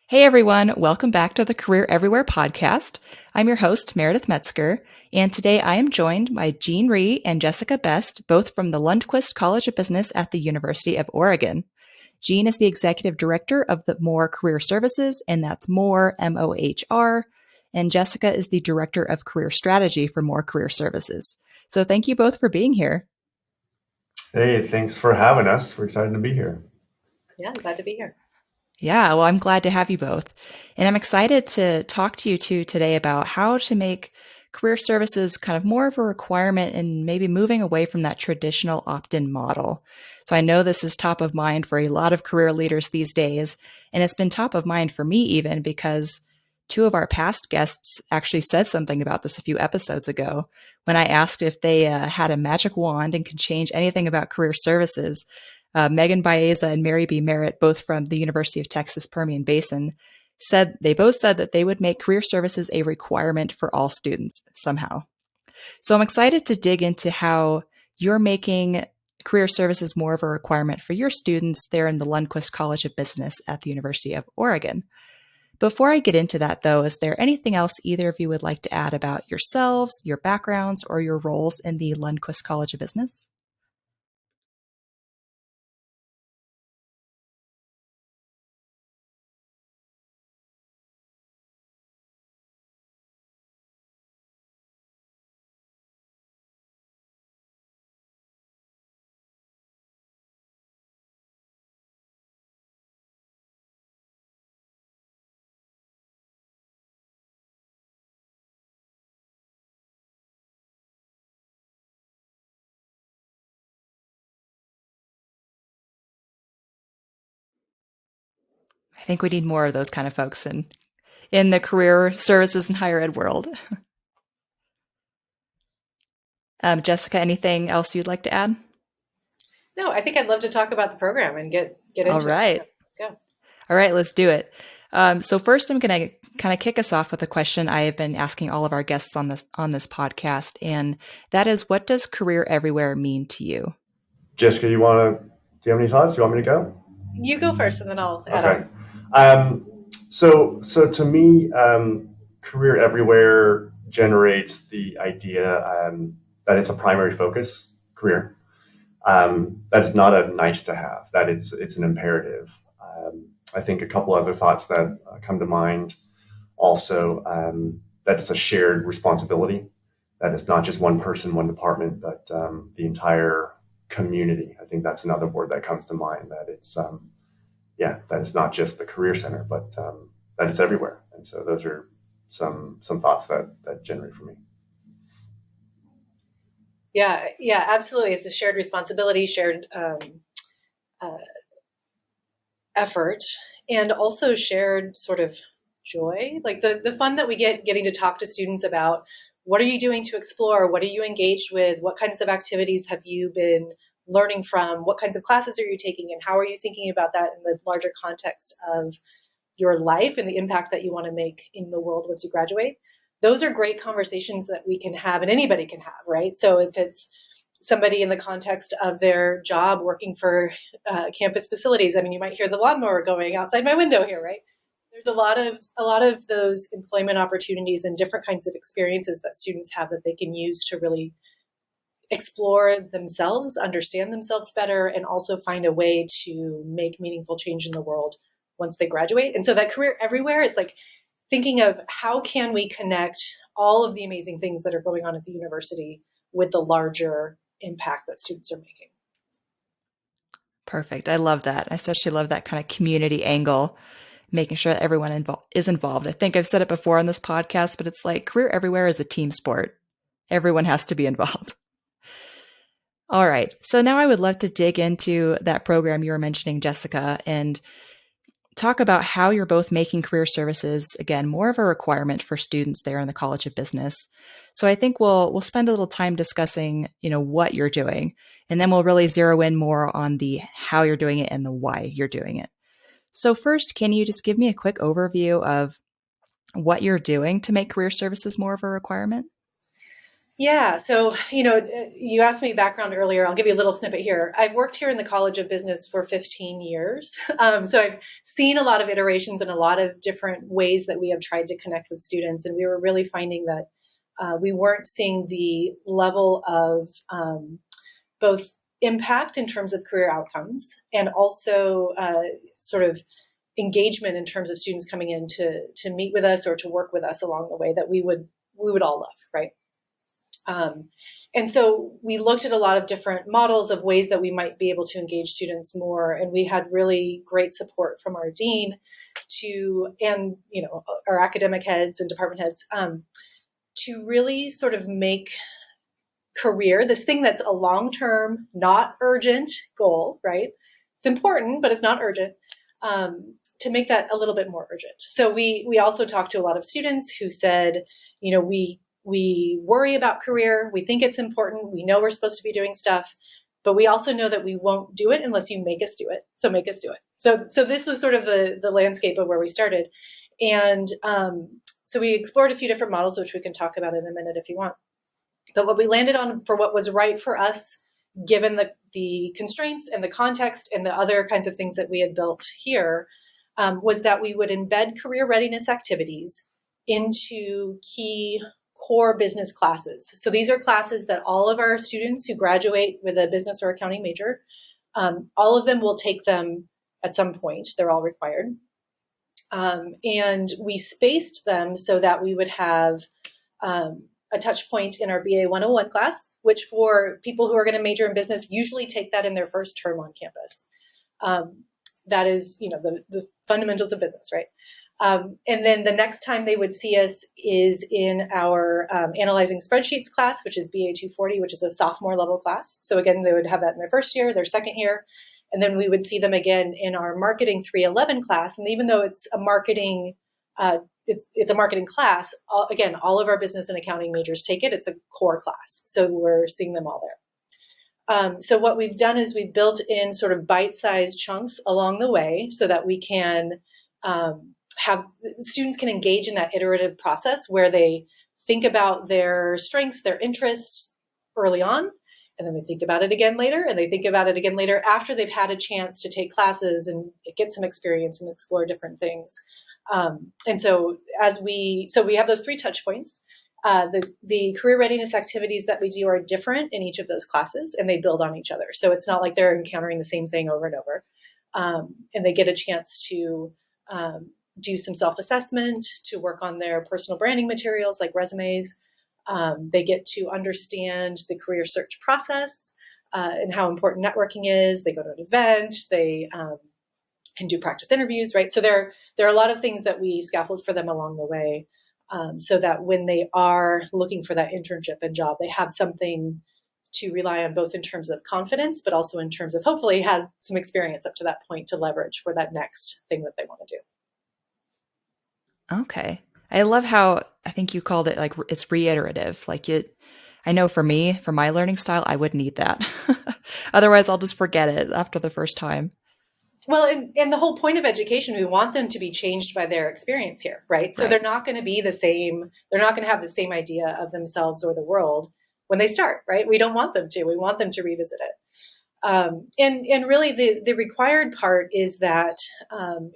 Hey everyone, welcome back to the Career Everywhere podcast. I'm your host, Meredith Metzger, and today I am joined by Jean Rhee and Jessica Best, both from the Lundquist College of Business at the University of Oregon. Jean is the executive director of the More Career Services, and that's More, M-O-H-R, and Jessica is the director of career strategy for More Career Services. So thank you both for being here. Hey, thanks for having us. We're excited to be here. Yeah, I'm glad to be here. Yeah, well, I'm glad to have you both. And I'm excited to talk to you two today about how to make career services kind of more of a requirement and maybe moving away from that traditional opt-in model. So I know this is top of mind for a lot of career leaders these days, and it's been top of mind for me even because two of our past guests actually said something about this a few episodes ago when I asked if they had a magic wand and could change anything about career services. Megan Baeza and Mary B. Merritt, both from the University of Texas Permian Basin, they both said that they would make career services a requirement for all students somehow. So I'm excited to dig into how you're making career services more of a requirement for your students there in the Lundquist College of Business at the University of Oregon. Before I get into that, though, is there anything else either of you would like to add about yourselves, your backgrounds, or your roles in the Lundquist College of Business? I think we need more of those kind of folks in the career services and higher ed world. Jessica, anything else you'd like to add? No, I think I'd love to talk about the program and get into All right. it. So let's go. All right, let's do it. So first, I'm going to kind of kick us off with a question I have been asking all of our guests on this podcast, and that is, what does career everywhere mean to you? Jessica, do you have any thoughts? You want me to go? You go first, and then I'll add Okay. on. So to me, career everywhere generates the idea that it's a primary focus career. That is not a nice to have. That it's an imperative. I think a couple other thoughts that come to mind also, that it's a shared responsibility. That it's not just one person, one department, but the entire community. I think that's another word that comes to mind. That it's that it's not just the career center, but that it's everywhere. And so those are some thoughts that generate for me. Yeah, absolutely. It's a shared responsibility, shared effort, and also shared sort of joy. Like the fun that we get getting to talk to students about what are you doing to explore, what are you engaged with, what kinds of activities have you been learning from, what kinds of classes are you taking, and how are you thinking about that in the larger context of your life and the impact that you want to make in the world once you graduate. Those are great conversations that we can have and anybody can have, right? So if it's somebody in the context of their job working for campus facilities, I mean, you might hear the lawnmower going outside my window here, right? There's a lot of those employment opportunities and different kinds of experiences that students have that they can use to really explore themselves, understand themselves better, and also find a way to make meaningful change in the world once they graduate. And so that career everywhere, it's like thinking of how can we connect all of the amazing things that are going on at the university with the larger impact that students are making. Perfect. I love that. I especially love that kind of community angle, making sure that everyone is involved. I think I've said it before on this podcast, but it's like career everywhere is a team sport. Everyone has to be involved. All right. So now I would love to dig into that program you were mentioning, Jessica, and talk about how you're both making career services, again, more of a requirement for students there in the College of Business. So I think we'll spend a little time discussing, what you're doing, and then we'll really zero in more on the how you're doing it and the why you're doing it. So first, can you just give me a quick overview of what you're doing to make career services more of a requirement? Yeah, so you asked me background earlier. I'll give you a little snippet here. I've worked here in the College of Business for 15 years. So I've seen a lot of iterations and a lot of different ways that we have tried to connect with students. And we were really finding that we weren't seeing the level of both impact in terms of career outcomes and also sort of engagement in terms of students coming in to meet with us or to work with us along the way that we would all love, right? And so we looked at a lot of different models of ways that we might be able to engage students more, and we had really great support from our dean and our academic heads and department heads to really sort of make career this thing that's a long-term, not urgent goal, right? It's important, but it's not urgent. To make that a little bit more urgent. So we also talked to a lot of students who said, we worry about career. We think it's important. We know we're supposed to be doing stuff, but we also know that we won't do it unless you make us do it. So make us do it. So this was sort of the landscape of where we started. And so we explored a few different models, which we can talk about in a minute if you want. But what we landed on for what was right for us, given the constraints and the context and the other kinds of things that we had built here, was that we would embed career readiness activities into key core business classes. So these are classes that all of our students who graduate with a business or accounting major, all of them will take them at some point. They're all required. And we spaced them so that we would have a touch point in our BA 101 class, which for people who are going to major in business usually take that in their first term on campus. That is, the fundamentals of business, right? And then the next time they would see us is in our analyzing spreadsheets class, which is BA 240, which is a sophomore level class. So again, they would have that in their first year, their second year, and then we would see them again in our marketing 311 class. And even though it's a marketing it's a marketing class, again, all of our business and accounting majors take it. It's a core class. So we're seeing them all there. So what we've done is we've built in sort of bite-sized chunks along the way so that we can have students can engage in that iterative process where they think about their strengths, their interests early on, and then they think about it again later, and they think about it again later after they've had a chance to take classes and get some experience and explore different things. And so we have those 3 touch points. The career readiness activities that we do are different in each of those classes, and they build on each other. So it's not like they're encountering the same thing over and over. And they get a chance to do some self-assessment, to work on their personal branding materials like resumes. They get to understand the career search process and how important networking is. They go to an event. They can do practice interviews, right? So there are a lot of things that we scaffold for them along the way, so that when they are looking for that internship and job, they have something to rely on, both in terms of confidence, but also in terms of hopefully have some experience up to that point to leverage for that next thing that they want to do. Okay. I love how I think you called it like it's reiterative. I know for me, for my learning style, I would need that. Otherwise, I'll just forget it after the first time. Well, and the whole point of education, we want them to be changed by their experience here, right? So they're not going to be the same. They're not going to have the same idea of themselves or the world when they start, right? We don't want them to. We want them to revisit it. And really the required part is that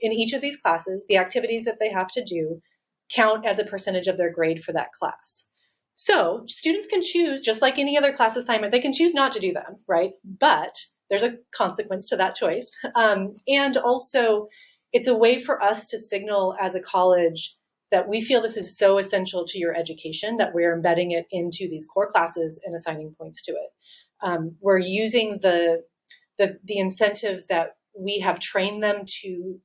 in each of these classes, the activities that they have to do count as a percentage of their grade for that class. So students can choose, just like any other class assignment, they can choose not to do them, right? But there's a consequence to that choice. And also, it's a way for us to signal as a college that we feel this is so essential to your education that we're embedding it into these core classes and assigning points to it. We're using the incentive that we have trained them to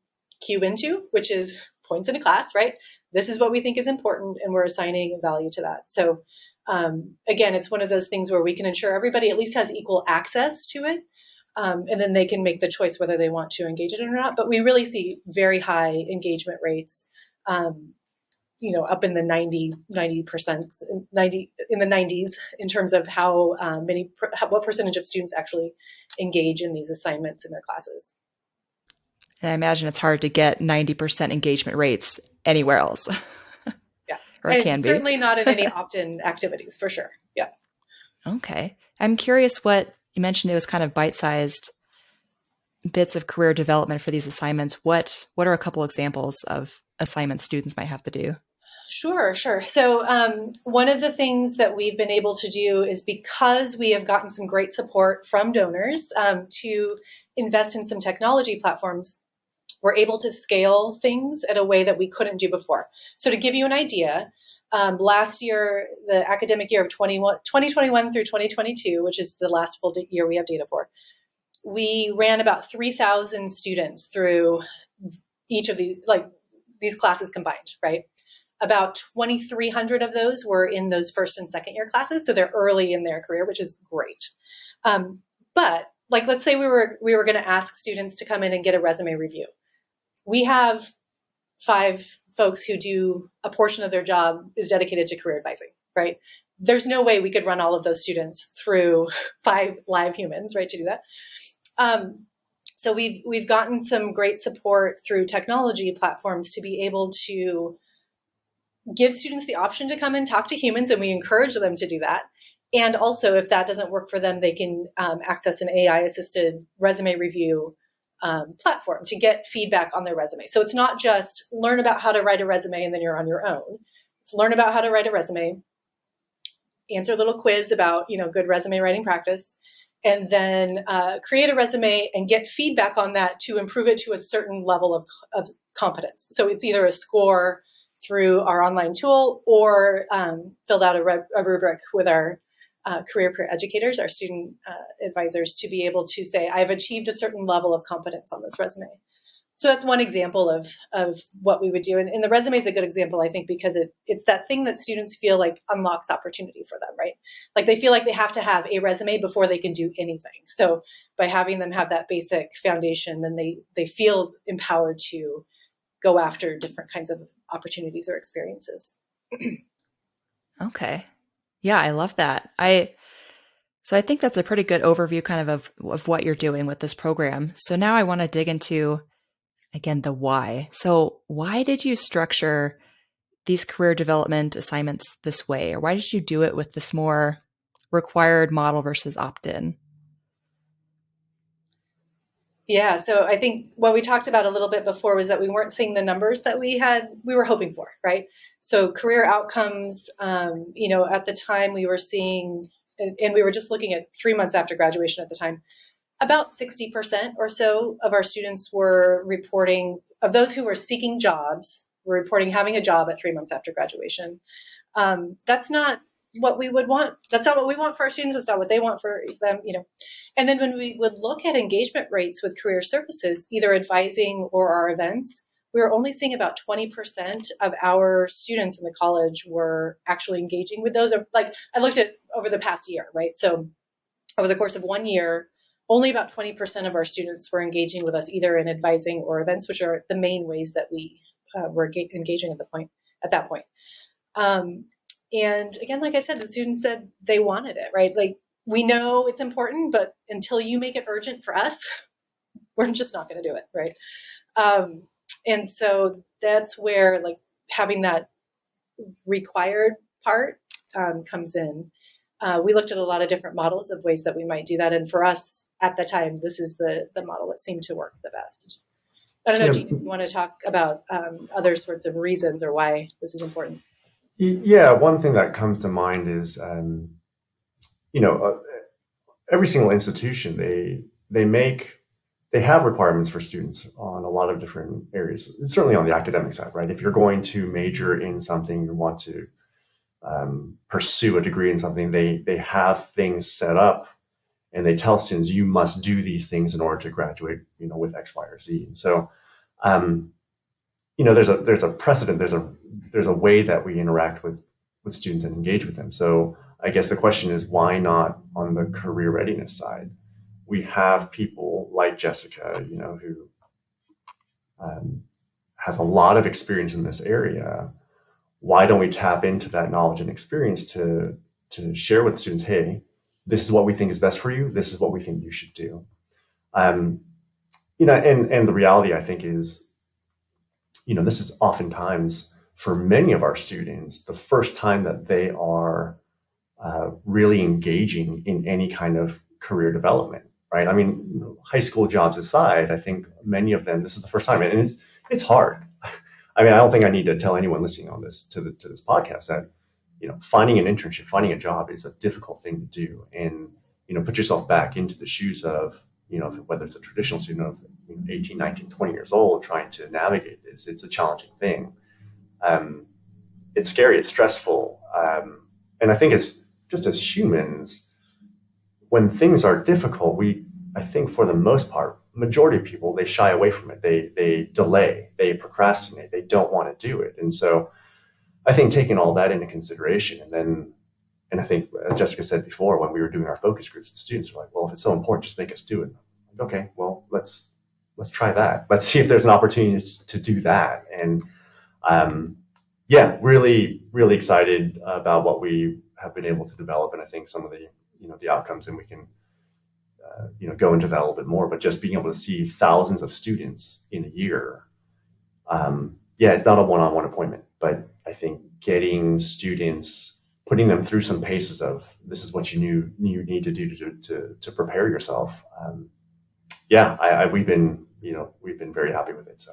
cue into, which is points in a class, right? This is what we think is important, and we're assigning value to that. So again, it's one of those things where we can ensure everybody at least has equal access to it, and then they can make the choice whether they want to engage it or not. But we really see very high engagement rates, up in the 90%, in the 90s in terms of what percentage of students actually engage in these assignments in their classes. And I imagine it's hard to get 90% engagement rates anywhere else. Yeah. or it And can be. certainly not in any opt-in activities, for sure. Yeah. Okay. I'm curious what you mentioned, it was kind of bite-sized bits of career development for these assignments. What are a couple examples of assignments students might have to do? Sure, sure. So, one of the things that we've been able to do is, because we have gotten some great support from donors to invest in some technology platforms, we're able to scale things in a way that we couldn't do before. So, to give you an idea, last year, the academic year of 2021 through 2022, which is the last full year we have data for, we ran about 3,000 students through each of these classes combined, right? About 2,300 of those were in those first and second year classes, so they're early in their career, which is great. But let's say we were going to ask students to come in and get a resume review. We have 5 folks who do a portion of their job is dedicated to career advising, right? There's no way we could run all of those students through 5 live humans, right, to do that. So we've gotten some great support through technology platforms to be able to give students the option to come and talk to humans, and we encourage them to do that. And also, if that doesn't work for them, they can access an AI-assisted resume review platform to get feedback on their resume. So it's not just learn about how to write a resume and then you're on your own. It's learn about how to write a resume, answer a little quiz about good resume writing practice, and then create a resume and get feedback on that to improve it to a certain level of competence. So it's either a score through our online tool or filled out a rubric with our career peer educators, our student advisors, to be able to say, I've achieved a certain level of competence on this resume. So that's one example of what we would do. And the resume is a good example, I think, because it's that thing that students feel like unlocks opportunity for them, right? Like they feel like they have to have a resume before they can do anything. So by having them have that basic foundation, then they feel empowered to go after different kinds of opportunities or experiences. Okay. Yeah, I love that. So I think that's a pretty good overview kind of what you're doing with this program. So now I want to dig into, again, the why. So why did you structure these career development assignments this way? Or why did you do it with this more required model versus opt-in? Yeah, so I think what we talked about a little bit before was that we weren't seeing the numbers that we were hoping for, right? So career outcomes, at the time we were seeing, and we were just looking at 3 months after graduation at the time, about 60% or so of our students were reporting, of those who were seeking jobs, were reporting having a job at 3 months after graduation. That's not what we would want. That's not what we want for our students. It's not what they want for them, And then when we would look at engagement rates with career services, either advising or our events, we were only seeing about 20% of our students in the college were actually engaging with those. I looked at over the past year, right? So over the course of 1 year, only about 20% of our students were engaging with us either in advising or events, which are the main ways that we were engaging at that point. And again, like I said, the students said they wanted it, right? Like, we know it's important, but until you make it urgent for us, we're just not going to do it, right? And so that's where having that required part comes in. We looked at a lot of different models of ways that we might do that, and for us at the time, this is the model that seemed to work the best. I don't know, Gene, if you want to talk about other sorts of reasons or why this is important. Yeah, one thing that comes to mind is, every single institution, they have requirements for students on a lot of different areas, certainly on the academic side, right? If you're going to major in something, you want to pursue a degree in something, they have things set up and they tell students you must do these things in order to graduate, with X, Y, or Z. And so, there's a precedent, there's a way that we interact with students and engage with them. So I guess the question is, why not on the career readiness side? We have people like Jessica, who has a lot of experience in this area. Why don't we tap into that knowledge and experience to share with students, hey, this is what we think is best for you. This is what we think you should do. And the reality, I think, is, this is oftentimes for many of our students, the first time that they are really engaging in any kind of career development, right? I mean, high school jobs aside, I think many of them, this is the first time, and it's hard. I mean, I don't think I need to tell anyone listening on this to this podcast that, finding an internship, finding a job is a difficult thing to do. And, put yourself back into the shoes of, whether it's a traditional student of 18, 19, 20 years old trying to navigate this, it's a challenging thing. It's scary, it's stressful. And I think it's just as humans, when things are difficult, I think for the most part, majority of people, they shy away from it. They delay, they procrastinate, they don't want to do it. And so I think taking all that into consideration, and I think Jessica said before, when we were doing our focus groups, the students were like, well, if it's so important, just make us do it. Like, okay, well, let's try that. Let's see if there's an opportunity to do that. And really, really excited about what we have been able to develop. And I think some of the outcomes, and we can go into that a little bit more, but just being able to see thousands of students in a year. It's not a one-on-one appointment, but I think getting students, putting them through some paces of this is what you need to do to prepare yourself. We've been very happy with it. So.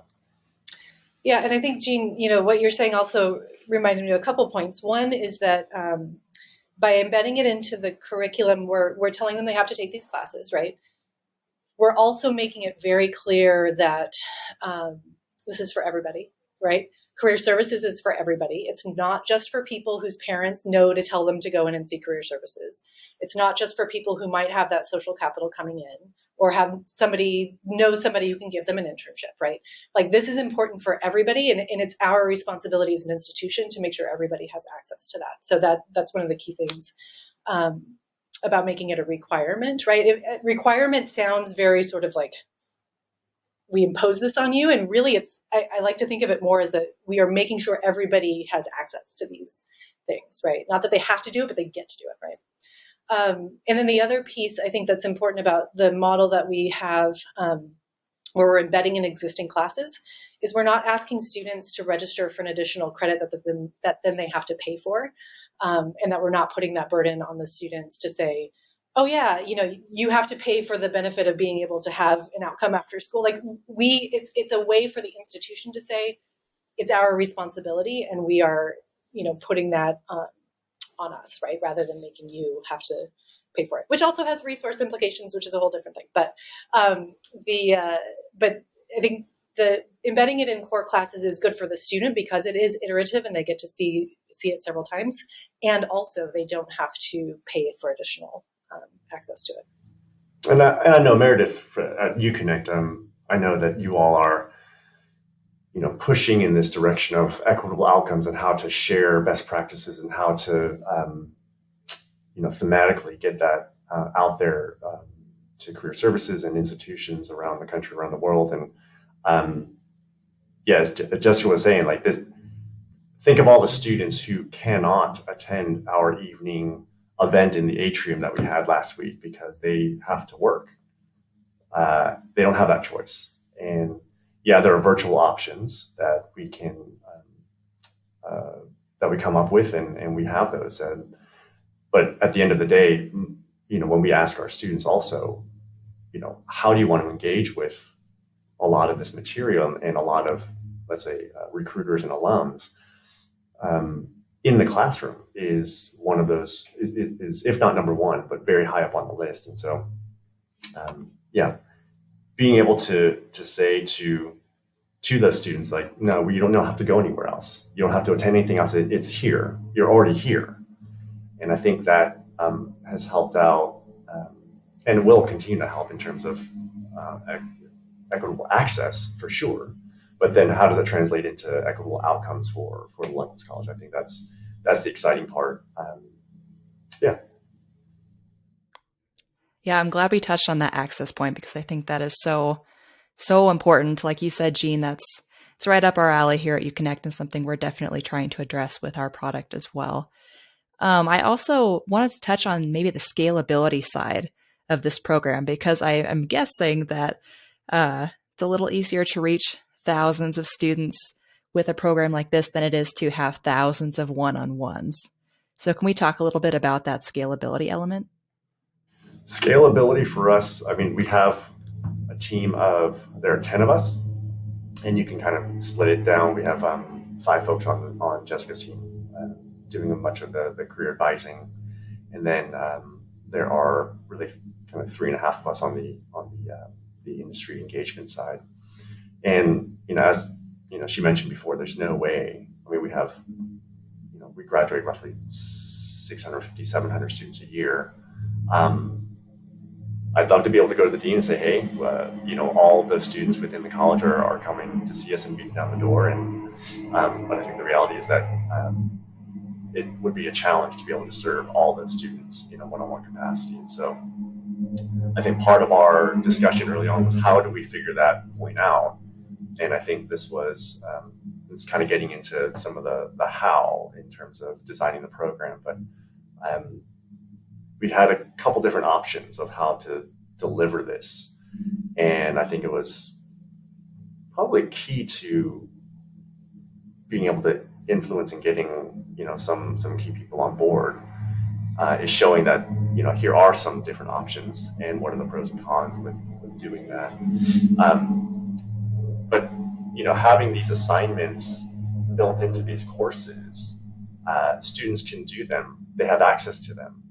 Yeah, and I think, Jean, what you're saying also reminded me of a couple points. One is that by embedding it into the curriculum, we're telling them they have to take these classes, right? We're also making it very clear that this is for everybody, right? Career services is for everybody. It's not just for people whose parents know to tell them to go in and see career services. It's not just for people who might have that social capital coming in or know somebody who can give them an internship, right? Like, this is important for everybody, and it's our responsibility as an institution to make sure everybody has access to that. So that's one of the key things about making it a requirement, right? Requirement sounds very sort of like, we impose this on you, and really I like to think of it more as that we are making sure everybody has access to these things, right? Not that they have to do it, but they get to do it, right? And then the other piece I think that's important about the model that we have where we're embedding in existing classes is we're not asking students to register for an additional credit that then they have to pay for, and that we're not putting that burden on the students to say, oh yeah, you have to pay for the benefit of being able to have an outcome after school. Like, it's a way for the institution to say it's our responsibility, and we are, putting that on us, right? Rather than making you have to pay for it, which also has resource implications, which is a whole different thing. But but I think the embedding it in core classes is good for the student because it is iterative and they get to see it several times, and also they don't have to pay for additional access to it. And I know, Meredith, at UConnect, I know that you all are, pushing in this direction of equitable outcomes and how to share best practices and how to, thematically get that out there to career services and institutions around the country, around the world. And as Jessica was saying, like this, think of all the students who cannot attend our evening event in the atrium that we had last week because they have to work. They don't have that choice. And there are virtual options that we can that we come up with, and we have those. But at the end of the day, when we ask our students also, how do you want to engage with a lot of this material and a lot of, let's say, recruiters and alums, in the classroom is one of those, is if not number one, but very high up on the list. And so, being able to say to those students, like, no, you don't have to go anywhere else. You don't have to attend anything else. It's here. You're already here. And I think that has helped out and will continue to help in terms of equitable access for sure. But then how does that translate into equitable outcomes for the Lundquist College? I think that's the exciting part. Yeah, I'm glad we touched on that access point because I think that is so important. Like you said, Jean, it's right up our alley here at UConnect and something we're definitely trying to address with our product as well. I also wanted to touch on maybe the scalability side of this program because I am guessing that it's a little easier to reach thousands of students with a program like this than it is to have thousands of one-on-ones. So can we talk a little bit about that scalability element? Scalability for us, I mean, we have a team of, there are 10 of us, and you can kind of split it down. We have 5 folks on Jessica's team doing much of the career advising. And then there are really kind of 3.5 of us on the industry engagement side. And, as, she mentioned before, there's no way, I mean, we graduate roughly 650, 700 students a year. I'd love to be able to go to the dean and say, hey, all of those students within the college are coming to see us and beating down the door. But I think the reality is that it would be a challenge to be able to serve all those students in a one-on-one capacity. And so I think part of our discussion early on was how do we figure that point out? And I think this was it's kind of getting into some of the how in terms of designing the program. But we had a couple different options of how to deliver this. And I think it was probably key to being able to influence and getting, some key people on board is showing that, here are some different options and what are the pros and cons with doing that. But, having these assignments built into these courses, students can do them. They have access to them.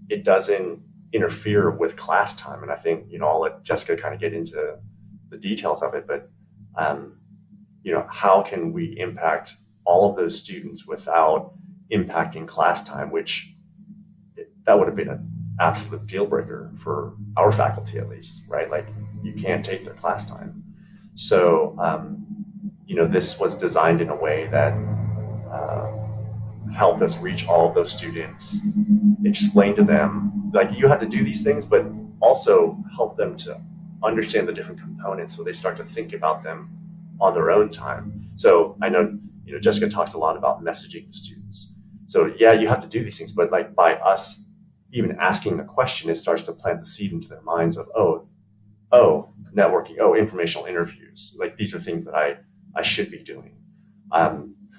It doesn't interfere with class time. And I think, I'll let Jessica kind of get into the details of it, but, how can we impact all of those students without impacting class time, which that would have been an absolute deal breaker for our faculty, at least, right? Like, you can't take their class time. So, this was designed in a way that helped us reach all of those students, explain to them, like, you have to do these things, but also help them to understand the different components so they start to think about them on their own time. So I know, Jessica talks a lot about messaging to students. So yeah, you have to do these things, but like by us even asking the question, it starts to plant the seed into their minds of, oh, networking, informational interviews. Like, these are things that I should be doing.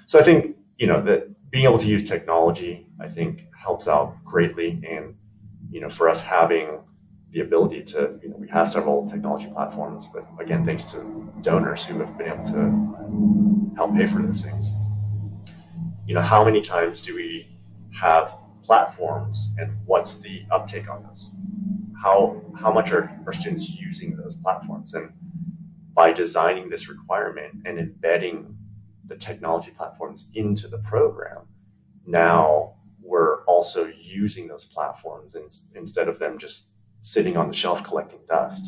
So I think, that being able to use technology, I think, helps out greatly. And, for us having the ability to, we have several technology platforms, but again, thanks to donors who have been able to help pay for those things. How many times do we have platforms and what's the uptake on those? How much are students using those platforms? And by designing this requirement and embedding the technology platforms into the program, now we're also using those platforms instead of them just sitting on the shelf collecting dust.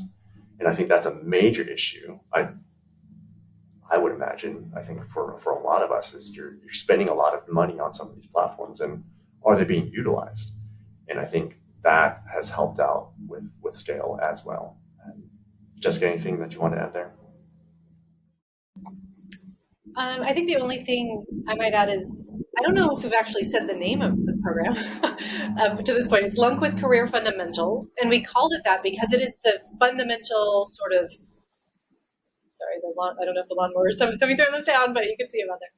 And I think that's a major issue. I would imagine, I think for a lot of us, is you're spending a lot of money on some of these platforms, and are they being utilized? And I think that has helped out with scale as well. Jessica, anything that you want to add there? I think the only thing I might add is, I don't know if we've actually said the name of the program to this point. It's Lundquist Career Fundamentals, and we called it that because it is the fundamental sort of, sorry, I don't know if the lawnmower is coming through in the sound, but you can see it on there.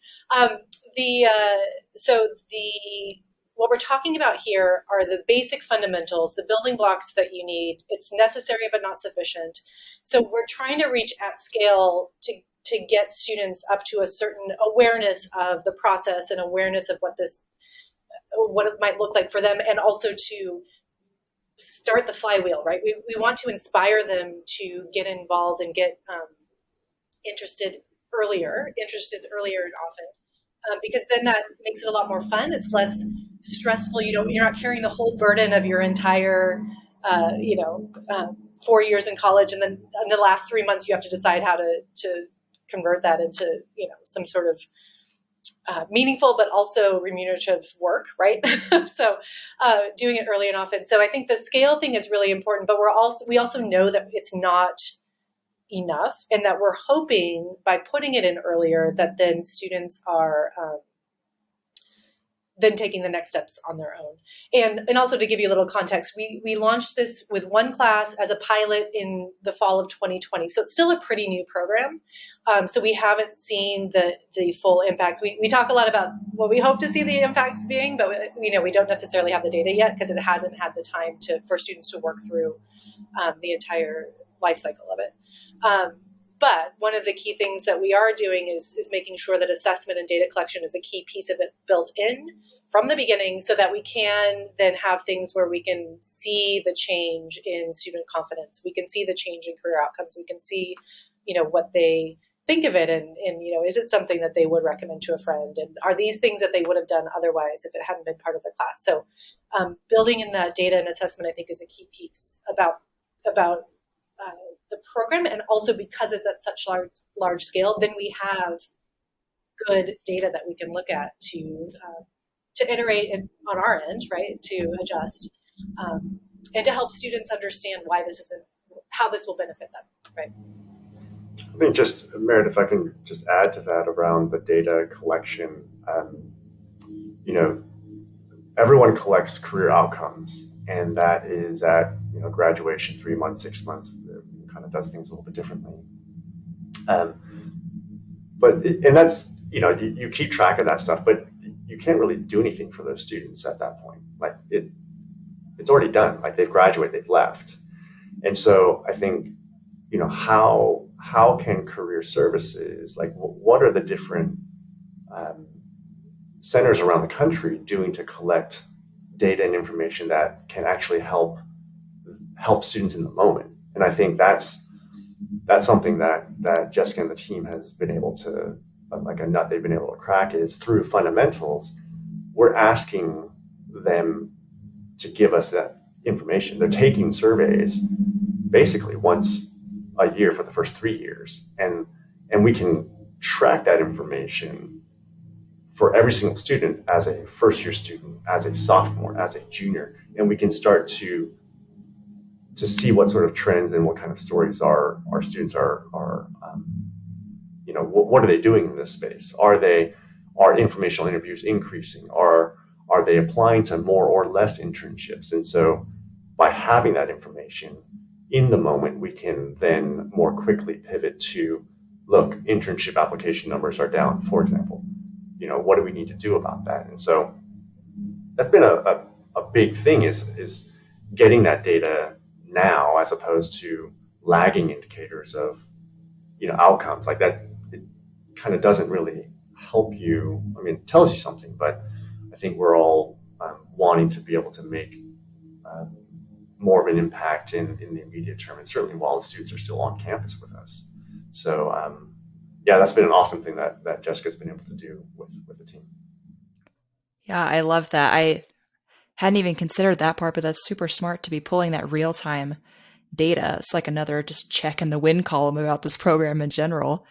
What we're talking about here are the basic fundamentals, the building blocks that you need. It's necessary but not sufficient. So we're trying to reach at scale to get students up to a certain awareness of the process and awareness of what it might look like for them, and also to start the flywheel, right? We want to inspire them to get involved and get interested earlier and often, because then that makes it a lot more fun. It's less stressful. You're not carrying the whole burden of your entire 4 years in college, and then in the last 3 months you have to decide how to convert that into some sort of meaningful but also remunerative work, right? So doing it early and often. So I think the scale thing is really important, but we also know that it's not enough, and that we're hoping by putting it in earlier that then students are then taking the next steps on their own. And also to give you a little context, we launched this with one class as a pilot in the fall of 2020. So it's still a pretty new program. So we haven't seen the full impacts. We talk a lot about what we hope to see the impacts being, but we don't necessarily have the data yet because it hasn't had the time for students to work through the entire life cycle of it. But one of the key things that we are doing is making sure that assessment and data collection is a key piece of it built in from the beginning so that we can then have things where we can see the change in student confidence. We can see the change in career outcomes. We can see, what they think of it and is it something that they would recommend to a friend? And are these things that they would have done otherwise if it hadn't been part of the class? So building in that data and assessment, I think, is a key piece about the program, and also because it's at such large scale, then we have good data that we can look at to iterate on our end, right, to adjust, and to help students understand why this isn't, how this will benefit them, right? I think just, Meredith, if I can just add to that around the data collection, everyone collects career outcomes, and that is at graduation, 3 months, 6 months, kind of does things a little bit differently. And that's, you keep track of that stuff, but you can't really do anything for those students at that point. Like it's already done. Like they've graduated, they've left. And so I think, how can career services, like what are the different centers around the country doing to collect data and information that can actually help students in the moment? And I think that's something that Jessica and the team has been able to, like a nut they've been able to crack, is through fundamentals, we're asking them to give us that information. They're taking surveys basically once a year for the first 3 years, and we can track that information for every single student as a first-year student, as a sophomore, as a junior, and we can start to see what sort of trends and what kind of stories our students are what are they doing in this space? Are informational interviews increasing? Are they applying to more or less internships? And so by having that information in the moment, we can then more quickly pivot to, look, internship application numbers are down, for example. What do we need to do about that? And so that's been a big thing is getting that data now, as opposed to lagging indicators of outcomes like that. It kind of doesn't really help you. I mean, it tells you something, but I think we're all wanting to be able to make more of an impact in the immediate term, and certainly while the students are still on campus with us. So that's been an awesome thing that Jessica's been able to do with the team. Yeah, I love that. I hadn't even considered that part, but that's super smart to be pulling that real-time data. It's like another just check in the win column about this program in general.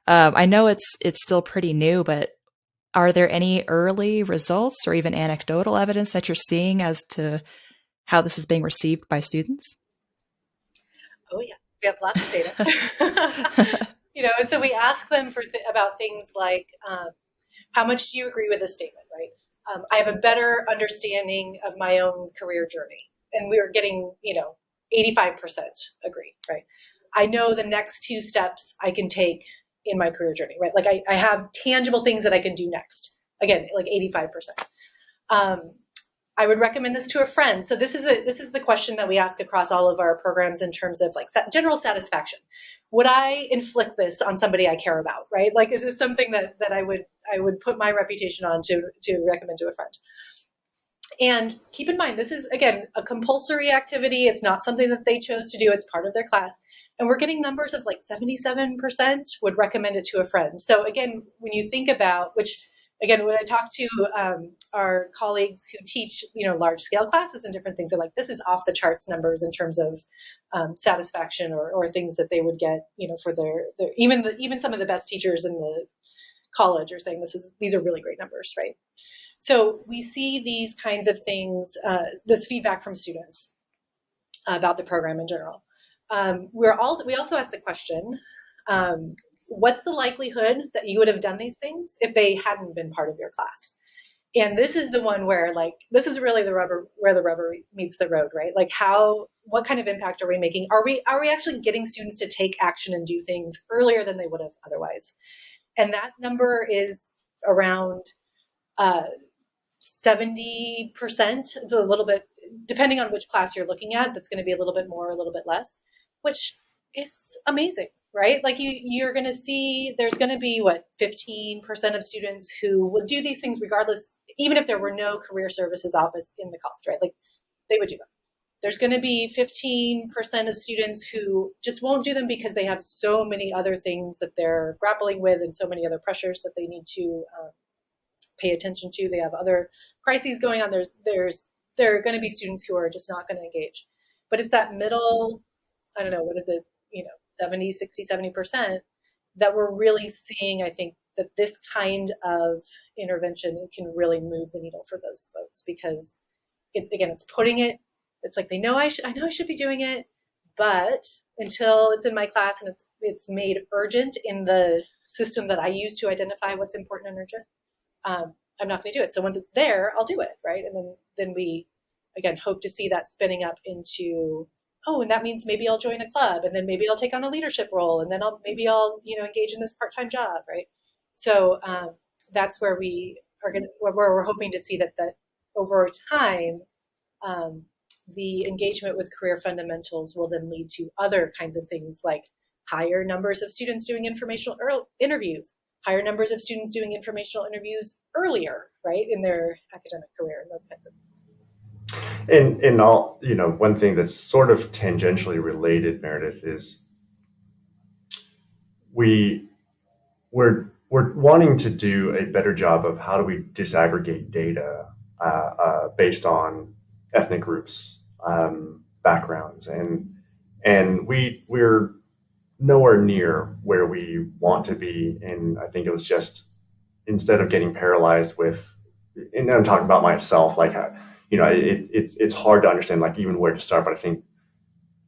I know it's still pretty new, but are there any early results or even anecdotal evidence that you're seeing as to how this is being received by students? Oh yeah, we have lots of data. And so we ask them about things like, how much do you agree with this statement, right? I have a better understanding of my own career journey. And we are getting, 85% agree, right? I know the next 2 steps I can take in my career journey, right? Like I have tangible things that I can do next. Again, like 85%. I would recommend this to a friend. So this is the question that we ask across all of our programs in terms of like general satisfaction. Would I inflict this on somebody I care about, right? Like, is this something that I would put my reputation on to recommend to a friend? And keep in mind, this is, again, a compulsory activity. It's not something that they chose to do. It's part of their class. And we're getting numbers of like 77% would recommend it to a friend. So again, when you think about, when I talk to our colleagues who teach, large scale classes and different things, are like, this is off the charts numbers in terms of satisfaction or things that they would get, for their even some of the best teachers in the college are saying these are really great numbers, right? So we see these kinds of things, this feedback from students about the program in general. We also ask the question, what's the likelihood that you would have done these things if they hadn't been part of your class? And this is the one where, like, this is really where the rubber meets the road, right? Like, what kind of impact are we making? Are we actually getting students to take action and do things earlier than they would have otherwise? And that number is around 70%. It's a little bit, depending on which class you're looking at, that's going to be a little bit more, a little bit less, which is amazing, right? Like you're going to see there's going to be 15% of students who will do these things regardless, even if there were no career services office in the college, right? Like they would do them. There's going to be 15% of students who just won't do them because they have so many other things that they're grappling with and so many other pressures that they need to pay attention to. They have other crises going on. There are going to be students who are just not going to engage. But it's that middle, I don't know, what is it, 70, 60, 70% that we're really seeing, I think, that this kind of intervention, it can really move the needle for those folks because, it's putting it, it's like they know I know I should be doing it, but until it's in my class and it's made urgent in the system that I use to identify what's important and urgent, I'm not going to do it. So once it's there, I'll do it, right? And then we, again, hope to see that spinning up into, oh, and that means maybe I'll join a club, and then maybe I'll take on a leadership role, and then I'll engage in this part-time job, right? So that's where where we're hoping to see that over time, the engagement with career fundamentals will then lead to other kinds of things like higher numbers of students doing informational interviews, higher numbers of students doing informational interviews earlier, right, in their academic career and those kinds of things. And all, one thing that's sort of tangentially related, Meredith, is we're wanting to do a better job of how do we disaggregate data based on ethnic groups, backgrounds, and we're nowhere near where we want to be. And I think it was just, instead of getting paralyzed with, and I'm talking about myself, like, it's hard to understand, like, even where to start, but I think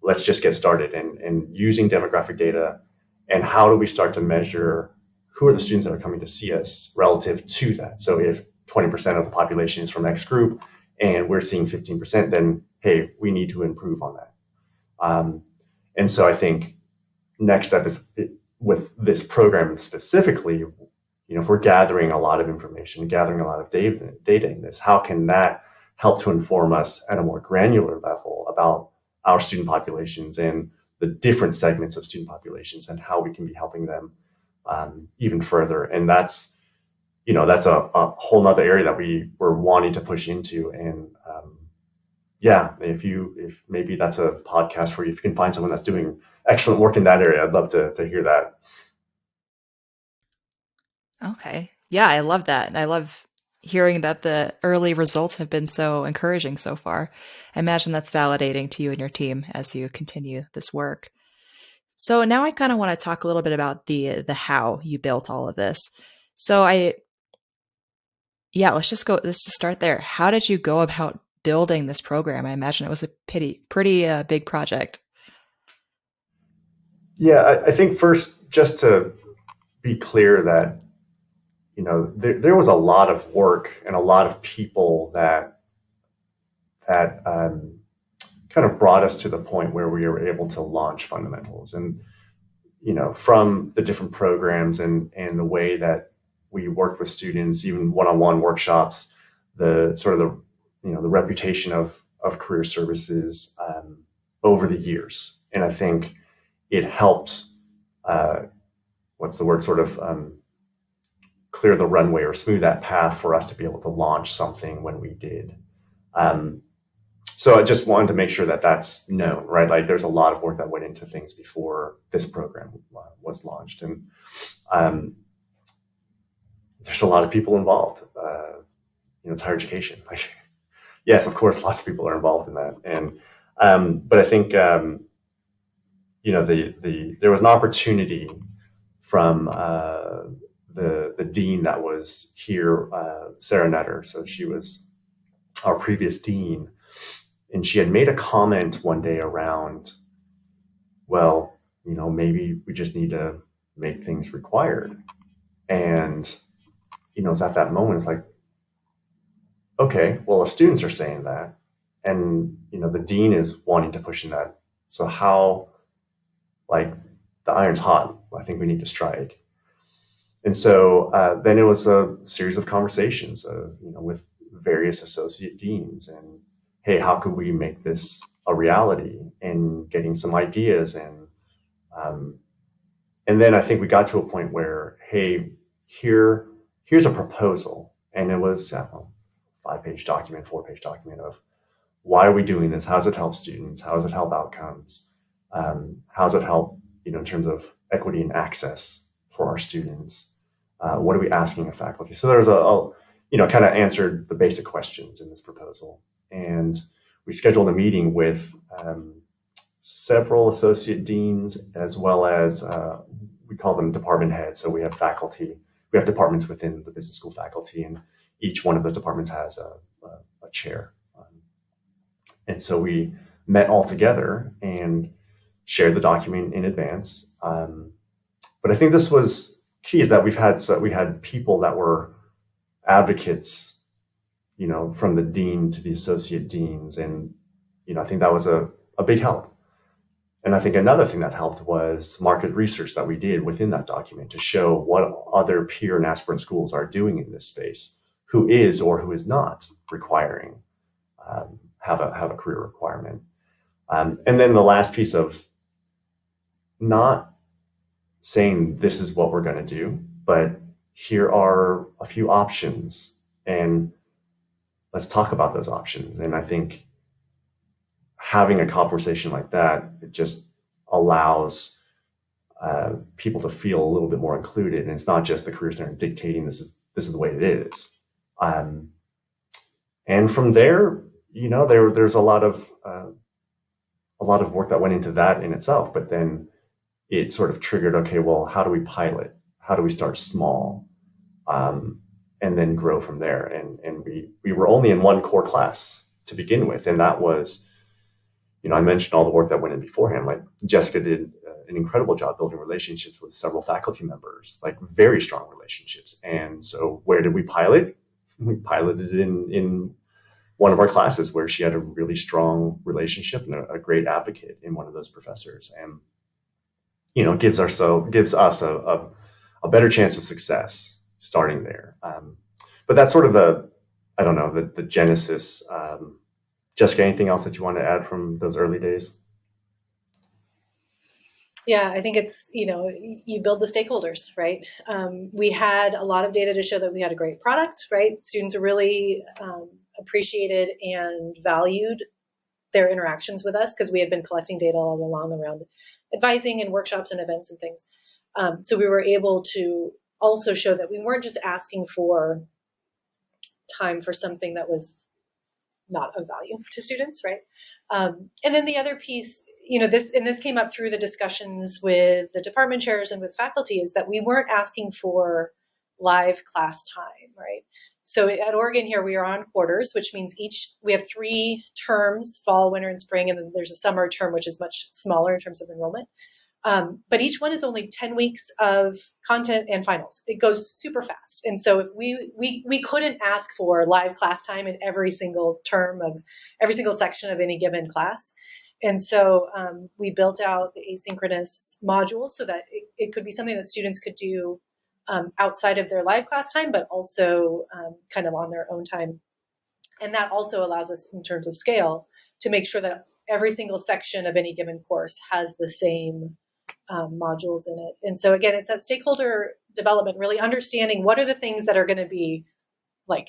let's just get started and using demographic data, and how do we start to measure who are the students that are coming to see us relative to that. So if 20% of the population is from X group and we're seeing 15%, then hey, we need to improve on that. And so I think next step is, with this program specifically, if we're gathering a lot of information, gathering a lot of data in this, how can that help to inform us at a more granular level about our student populations and the different segments of student populations and how we can be helping them even further. And that's a whole nother area that we were wanting to push into. And if maybe that's a podcast for you, if you can find someone that's doing excellent work in that area, I'd love to hear that. Okay. Yeah, I love that. I love hearing that the early results have been so encouraging so far. I imagine that's validating to you and your team as you continue this work. So now I kind of want to talk a little bit about the how you built all of this. So let's just start there. How did you go about building this program? I imagine it was a pretty big project. Yeah, I think first, just to be clear that, there was a lot of work and a lot of people that kind of brought us to the point where we were able to launch fundamentals. And, from the different programs and the way that we worked with students, even one-on-one workshops, the sort of the reputation of career services over the years. And I think it helped, sort of clear the runway or smooth that path for us to be able to launch something when we did. So I just wanted to make sure that that's known, right? Like, there's a lot of work that went into things before this program was launched. And there's a lot of people involved. It's higher education. Like, yes, of course, lots of people are involved in that. And but I think there was an opportunity from the dean that was here, Sarah Netter. So she was our previous dean, and she had made a comment one day around, well, maybe we just need to make things required. And it's at that moment, it's like, okay, well, the students are saying that, and the dean is wanting to push in that. So how, like, the iron's hot. I think we need to strike. And so then it was a series of conversations, with various associate deans, and hey, how could we make this a reality? And getting some ideas, um, and then I think we got to a point where, hey, here's a proposal, and it was a 5-page document, 4-page document of why are we doing this? How does it help students? How does it help outcomes? How does it help, in terms of equity and access for our students? What are we asking of faculty? So there was kind of answered the basic questions in this proposal. And we scheduled a meeting with several associate deans, as well as we call them department heads. So we have faculty, we have departments within the business school faculty, and each one of those departments has a chair. And so we met all together and shared the document in advance. But I think this was key, is that we had people that were advocates, from the dean to the associate deans, and I think that was a big help. And I think another thing that helped was market research that we did within that document to show what other peer and aspirant schools are doing in this space, who is or who is not requiring have a career requirement. And then the last piece of not saying this is what we're going to do, but here are a few options, and let's talk about those options. And I think having a conversation like that, it just allows people to feel a little bit more included, and it's not just the Career Center dictating this is the way it is. And from there, there's a lot of work that went into that in itself, but then it sort of triggered, okay, well, how do we pilot? How do we start small, and then grow from there? And we were only in one core class to begin with, and that was, I mentioned all the work that went in beforehand. Like, Jessica did an incredible job building relationships with several faculty members, like very strong relationships. And so where did we pilot? We piloted it in one of our classes, where she had a really strong relationship and a great advocate in one of those professors, and gives us a better chance of success starting there. But that's sort of the genesis. Jessica, anything else that you want to add from those early days? Yeah, I think it's, you build the stakeholders, right? We had a lot of data to show that we had a great product, right? Students really appreciated and valued their interactions with us, because we had been collecting data all along around advising and workshops and events and things. So we were able to also show that we weren't just asking for time for something that was not of value to students, right? And then the other piece, this came up through the discussions with the department chairs and with faculty, is that we weren't asking for live class time, right? So at Oregon here, we are on quarters, which means we have 3 terms, fall, winter, and spring, and then there's a summer term, which is much smaller in terms of enrollment. But each one is only 10 weeks of content and finals. It goes super fast. And so if we couldn't ask for live class time in every single term of every single section of any given class. And so we built out the asynchronous module so that it could be something that students could do outside of their live class time, but also kind of on their own time. And that also allows us, in terms of scale, to make sure that every single section of any given course has the same modules in it. And so again, it's that stakeholder development, really understanding what are the things that are going to be like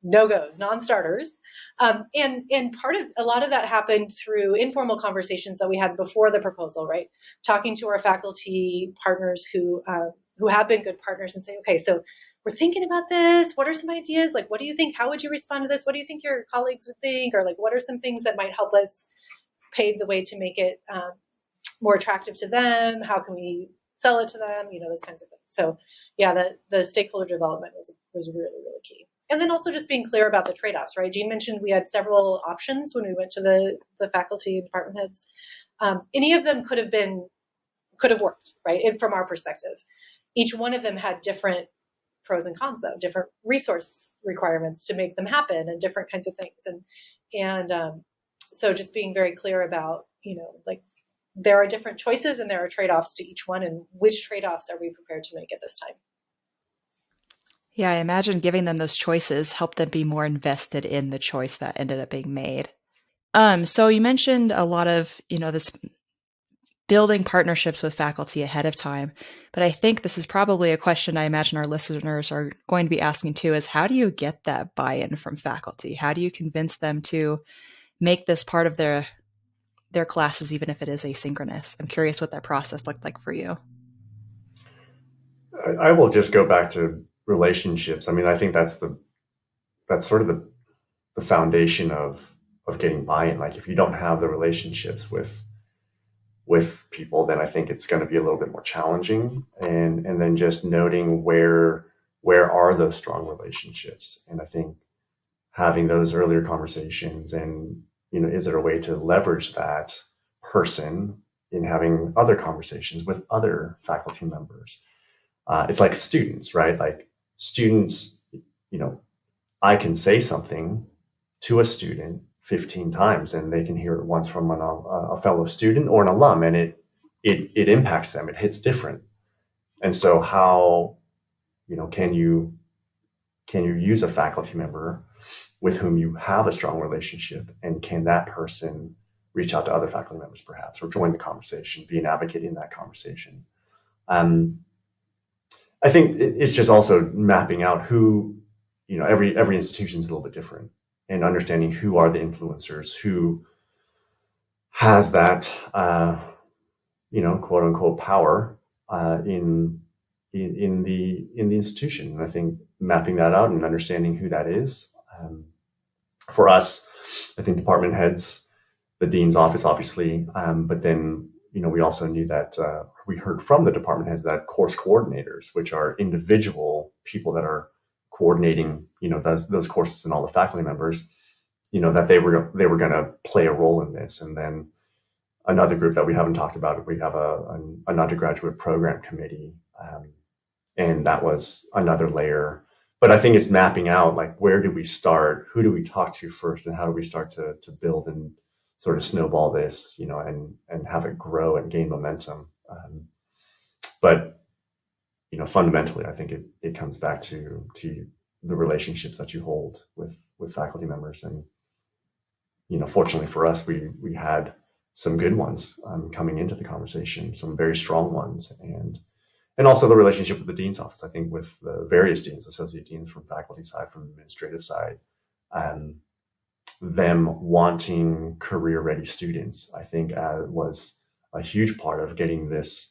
no-goes, non-starters. And part of a lot of that happened through informal conversations that we had before the proposal, right? Talking to our faculty partners who have been good partners, and say, okay, so we're thinking about this. What are some ideas? Like, what do you think? How would you respond to this? What do you think your colleagues would think? Or like, what are some things that might help us pave the way to make it more attractive to them? How can we sell it to them? Those kinds of things. So yeah, the stakeholder development was really, really key. And then also just being clear about the trade-offs, right? Jean mentioned we had several options when we went to the faculty and department heads. Any of them could have worked, right? And from our perspective, each one of them had different pros and cons, though, different resource requirements to make them happen, and different kinds of things. And so just being very clear about, like, there are different choices and there are trade-offs to each one, and which trade-offs are we prepared to make at this time? Yeah, I imagine giving them those choices helped them be more invested in the choice that ended up being made. So you mentioned a lot of, this building partnerships with faculty ahead of time, but I think this is probably a question I imagine our listeners are going to be asking too, is how do you get that buy-in from faculty? How do you convince them to make this part of their classes, even if it is asynchronous? I'm curious what that process looked like for you. I will just go back to relationships. I mean, I think that's sort of the foundation of getting buy-in. Like, if you don't have the relationships with people, then I think it's going to be a little bit more challenging. And then just noting where are those strong relationships, and I think having those earlier conversations, and is there a way to leverage that person in having other conversations with other faculty members? It's like students, right? Like, students, I can say something to a student 15 times and they can hear it once from a fellow student or an alum, and it impacts them. It hits different. And so how, can you use a faculty member with whom you have a strong relationship, and can that person reach out to other faculty members perhaps, or join the conversation, be an advocate in that conversation? I think it's just also mapping out who, every institution is a little bit different, and understanding who are the influencers, who has that, quote unquote power in the institution. And I think mapping that out and understanding who that is. For us, I think department heads, the dean's office, obviously, but then we also knew that we heard from the department heads that course coordinators, which are individual people that are coordinating, those courses and all the faculty members, that they were going to play a role in this. And then another group that we haven't talked about, we have an undergraduate program committee, and that was another layer. But I think it's mapping out, like, where do we start? Who do we talk to first, and how do we start to build and sort of snowball this, and have it grow and gain momentum. But fundamentally, I think it comes back to the relationships that you hold with faculty members. And fortunately for us, we had some good ones coming into the conversation, some very strong ones, and also the relationship with the dean's office. I think with the various deans, associate deans from faculty side, from administrative side, them wanting career-ready students, I think was a huge part of getting this,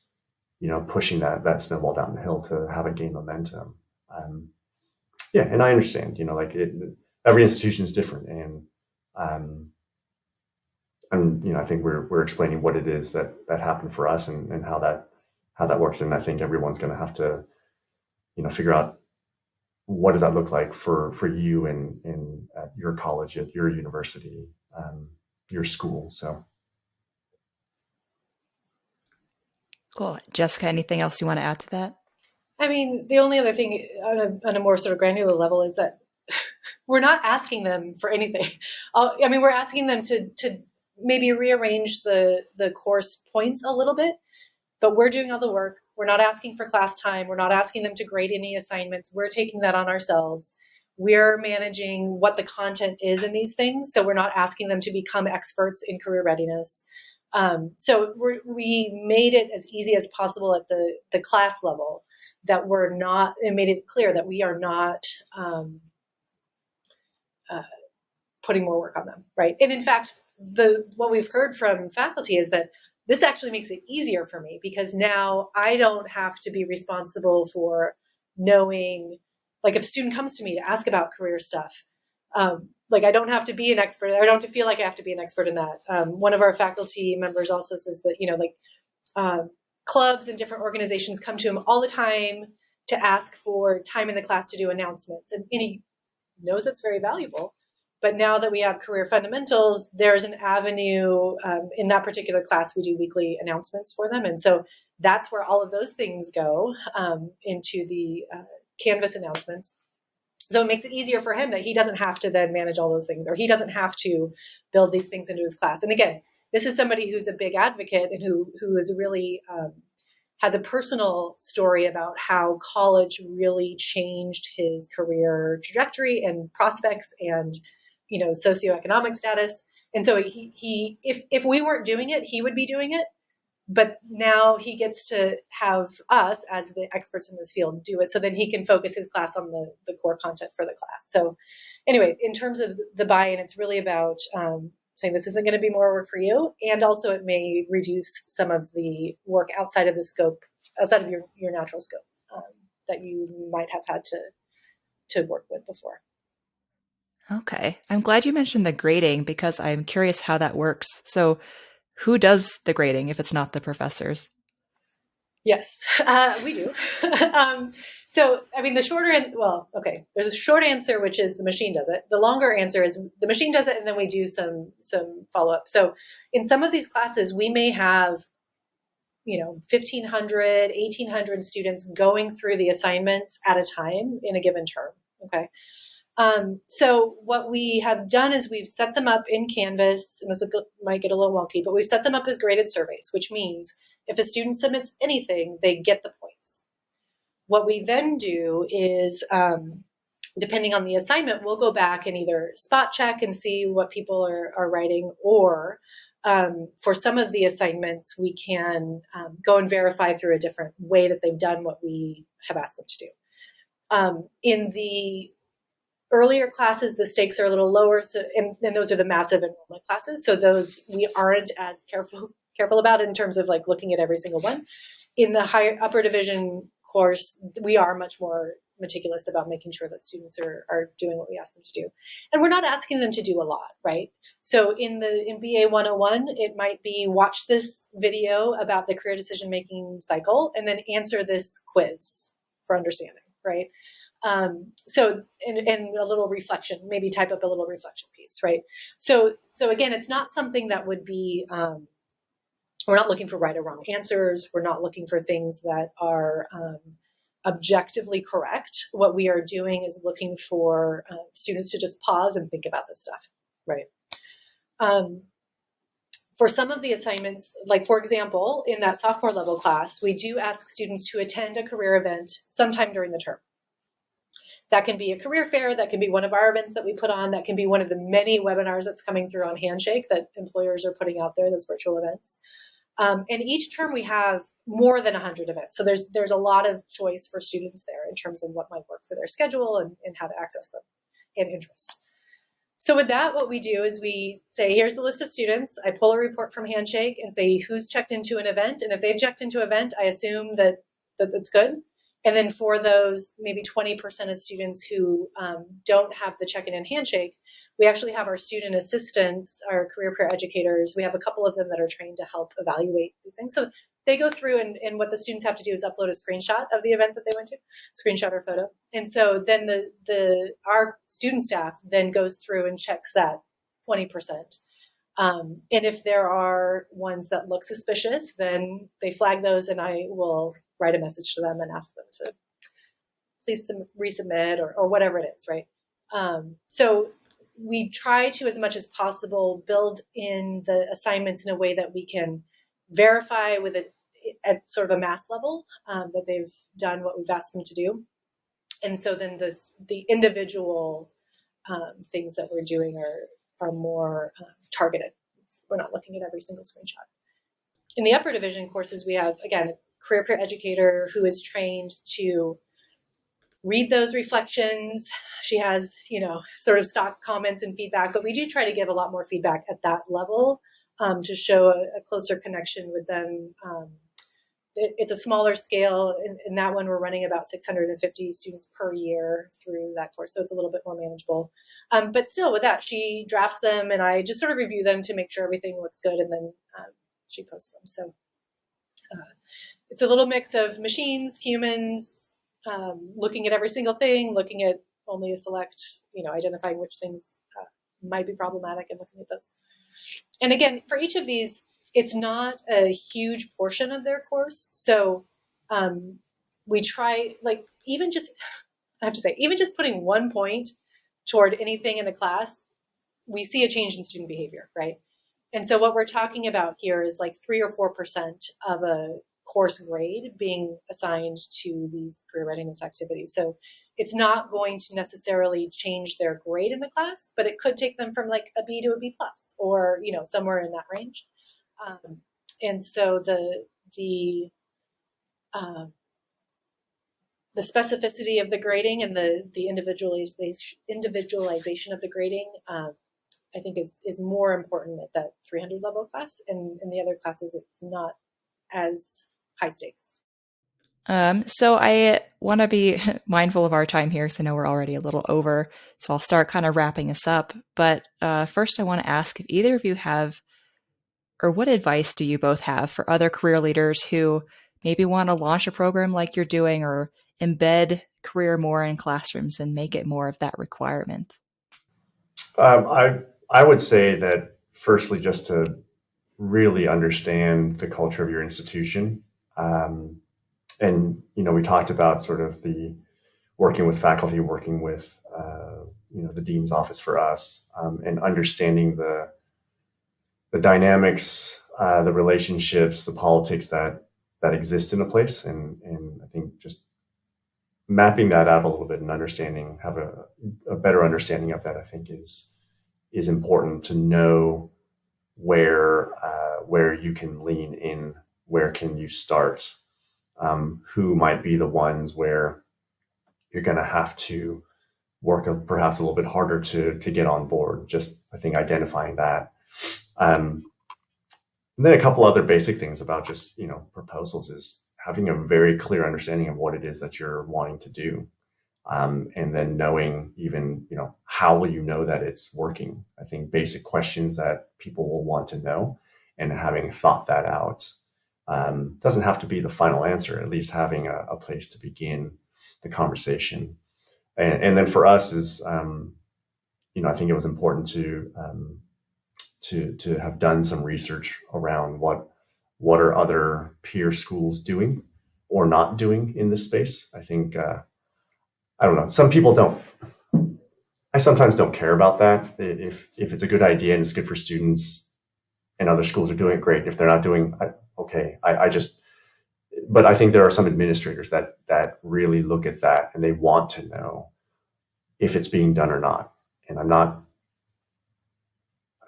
pushing that snowball down the hill to have it gain momentum. Yeah, and I understand, every institution is different, and I think we're explaining what it is that happened for us, and how that works. And I think everyone's going to have to, figure out, what does that look like for you in at your college, at your university, your school? So Cool. Jessica, anything else you want to add to that? I mean, the only other thing on a more sort of granular level is that we're not asking them for anything. I mean, we're asking them to maybe rearrange the course points a little bit, but we're doing all the work. We're not asking for class time. We're not asking them to grade any assignments. We're taking that on ourselves. We're managing what the content is in these things. So we're not asking them to become experts in career readiness. So we made it as easy as possible at the class level, that we're not, and made it clear that we are not putting more work on them, right? And in fact, what we've heard from faculty is that this actually makes it easier for me, because now I don't have to be responsible for knowing, like, if a student comes to me to ask about career stuff, like, I don't have to be an expert. I don't have to feel like I have to be an expert in that. One of our faculty members also says that, clubs and different organizations come to him all the time to ask for time in the class to do announcements. And he knows it's very valuable. But now that we have career fundamentals, there's an avenue in that particular class. We do weekly announcements for them. And so that's where all of those things go into the Canvas announcements. So it makes it easier for him that he doesn't have to then manage all those things, or he doesn't have to build these things into his class. And again, this is somebody who's a big advocate and who is really has a personal story about how college really changed his career trajectory and prospects and, socioeconomic status. And so he if we weren't doing it, he would be doing it. But now he gets to have us as the experts in this field do it, so then he can focus his class on the core content for the class. So anyway, in terms of the buy-in, it's really about saying this isn't going to be more work for you, and also it may reduce some of the work outside of the scope, outside of your natural scope, that you might have had to work with before. Okay. I'm glad you mentioned the grading because I'm curious how that works. So, who does the grading if it's not the professors? Yes, we do. So, I mean, there's a short answer, which is the machine does it. The longer answer is the machine does it, and then we do some follow-up. So in some of these classes, we may have, 1,500, 1,800 students going through the assignments at a time in a given term, okay? So what we have done is we've set them up in Canvas, and this might get a little wonky, but we've set them up as graded surveys, which means if a student submits anything, they get the points. What we then do is, depending on the assignment, we'll go back and either spot check and see what people are writing, or for some of the assignments, we can go and verify through a different way that they've done what we have asked them to do. In the earlier classes, the stakes are a little lower, and those are the massive enrollment classes. So those we aren't as careful about in terms of like looking at every single one. In the upper division course, we are much more meticulous about making sure that students are doing what we ask them to do. And we're not asking them to do a lot, right? So in BA 101, it might be watch this video about the career decision making cycle and then answer this quiz for understanding, right? So a little reflection, maybe type up a little reflection piece, right? So again, it's not something that would be, we're not looking for right or wrong answers. We're not looking for things that are objectively correct. What we are doing is looking for students to just pause and think about this stuff, right? For some of the assignments, like for example, in that sophomore level class, we do ask students to attend a career event sometime during the term. That can be a career fair, that can be one of our events that we put on, that can be one of the many webinars that's coming through on Handshake that employers are putting out there, those virtual events. And each term we have more than 100 events. So there's a lot of choice for students there in terms of what might work for their schedule and how to access them and interest. So with that, what we do is we say, here's the list of students. I pull a report from Handshake and say who's checked into an event. And if they've checked into an event, I assume that it's good. And then for those maybe 20% of students who don't have the check-in and Handshake, we actually have our student assistants, our career peer educators. We have a couple of them that are trained to help evaluate these things. So they go through and what the students have to do is upload a screenshot of the event that they went to, screenshot or photo. And so then our student staff then goes through and checks that 20%. And if there are ones that look suspicious, then they flag those and I will write a message to them and ask them to please resubmit or whatever it is, right? So we try to, as much as possible, build in the assignments in a way that we can verify at sort of a mass level that they've done what we've asked them to do. And so then the individual things that we're doing are more targeted. We're not looking at every single screenshot. In the upper division courses, we have, again, a career peer educator who is trained to read those reflections. She has, sort of stock comments and feedback, but we do try to give a lot more feedback at that level to show a closer connection with them. It's a smaller scale. In that one, we're running about 650 students per year through that course, so it's a little bit more manageable. But still, with that, she drafts them, and I just sort of review them to make sure everything looks good, and then she posts them. So it's a little mix of machines, humans, looking at every single thing, looking at only a select, identifying which things might be problematic and looking at those. And again, for each of these, it's not a huge portion of their course. So we try, even just I have to say, even just putting 1 point toward anything in a class, we see a change in student behavior, right? And so what we're talking about here is like 3 or 4% of a course grade being assigned to these career readiness activities. So it's not going to necessarily change their grade in the class, but it could take them from like a B to a B plus, or somewhere in that range. And so the specificity of the grading and the individualization of the grading, I think is more important at that 300 level class, and in the other classes it's not as high stakes. So I want to be mindful of our time here, because I know we're already a little over. So I'll start kind of wrapping us up. But first, I want to ask if either of you have, or what advice do you both have for other career leaders who maybe want to launch a program like you're doing, or embed career more in classrooms and make it more of that requirement? I would say that firstly, just to really understand the culture of your institution. And we talked about sort of the working with faculty, working with the dean's office for us, and understanding the dynamics, the relationships, the politics that exist in a place, and I think just mapping that out a little bit and understanding, have a better understanding of that, I think is important to know where you can lean in, where can you start, who might be the ones where you're going to have to work perhaps a little bit harder to get on board. Just, I think, identifying that. And then a couple other basic things about just, proposals is having a very clear understanding of what it is that you're wanting to do. And then knowing even, how will you know that it's working? I think basic questions that people will want to know, and having thought that out. Doesn't have to be the final answer, at least having a place to begin the conversation. And then for us is, I think it was important to have done some research around what are other peer schools doing or not doing in this space. I think, I don't know, some people don't. I sometimes don't care about that. If it's a good idea and it's good for students and other schools are doing it, great. If they're not doing, okay. But I think there are some administrators that really look at that and they want to know if it's being done or not. And I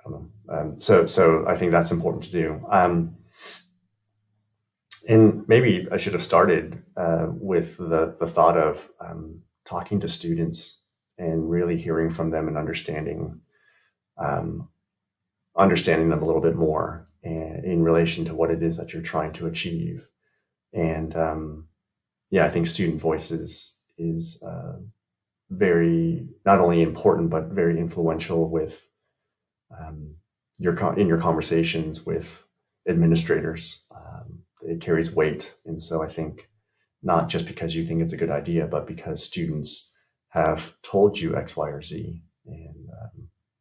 don't know. So I think that's important to do. And maybe I should have started with the thought of talking to students and really hearing from them and understanding them a little bit more in relation to what it is that you're trying to achieve. And I think student voice is very, not only important, but very influential with your conversations with administrators. It carries weight. And so I think not just because you think it's a good idea, but because students have told you X, Y, or Z.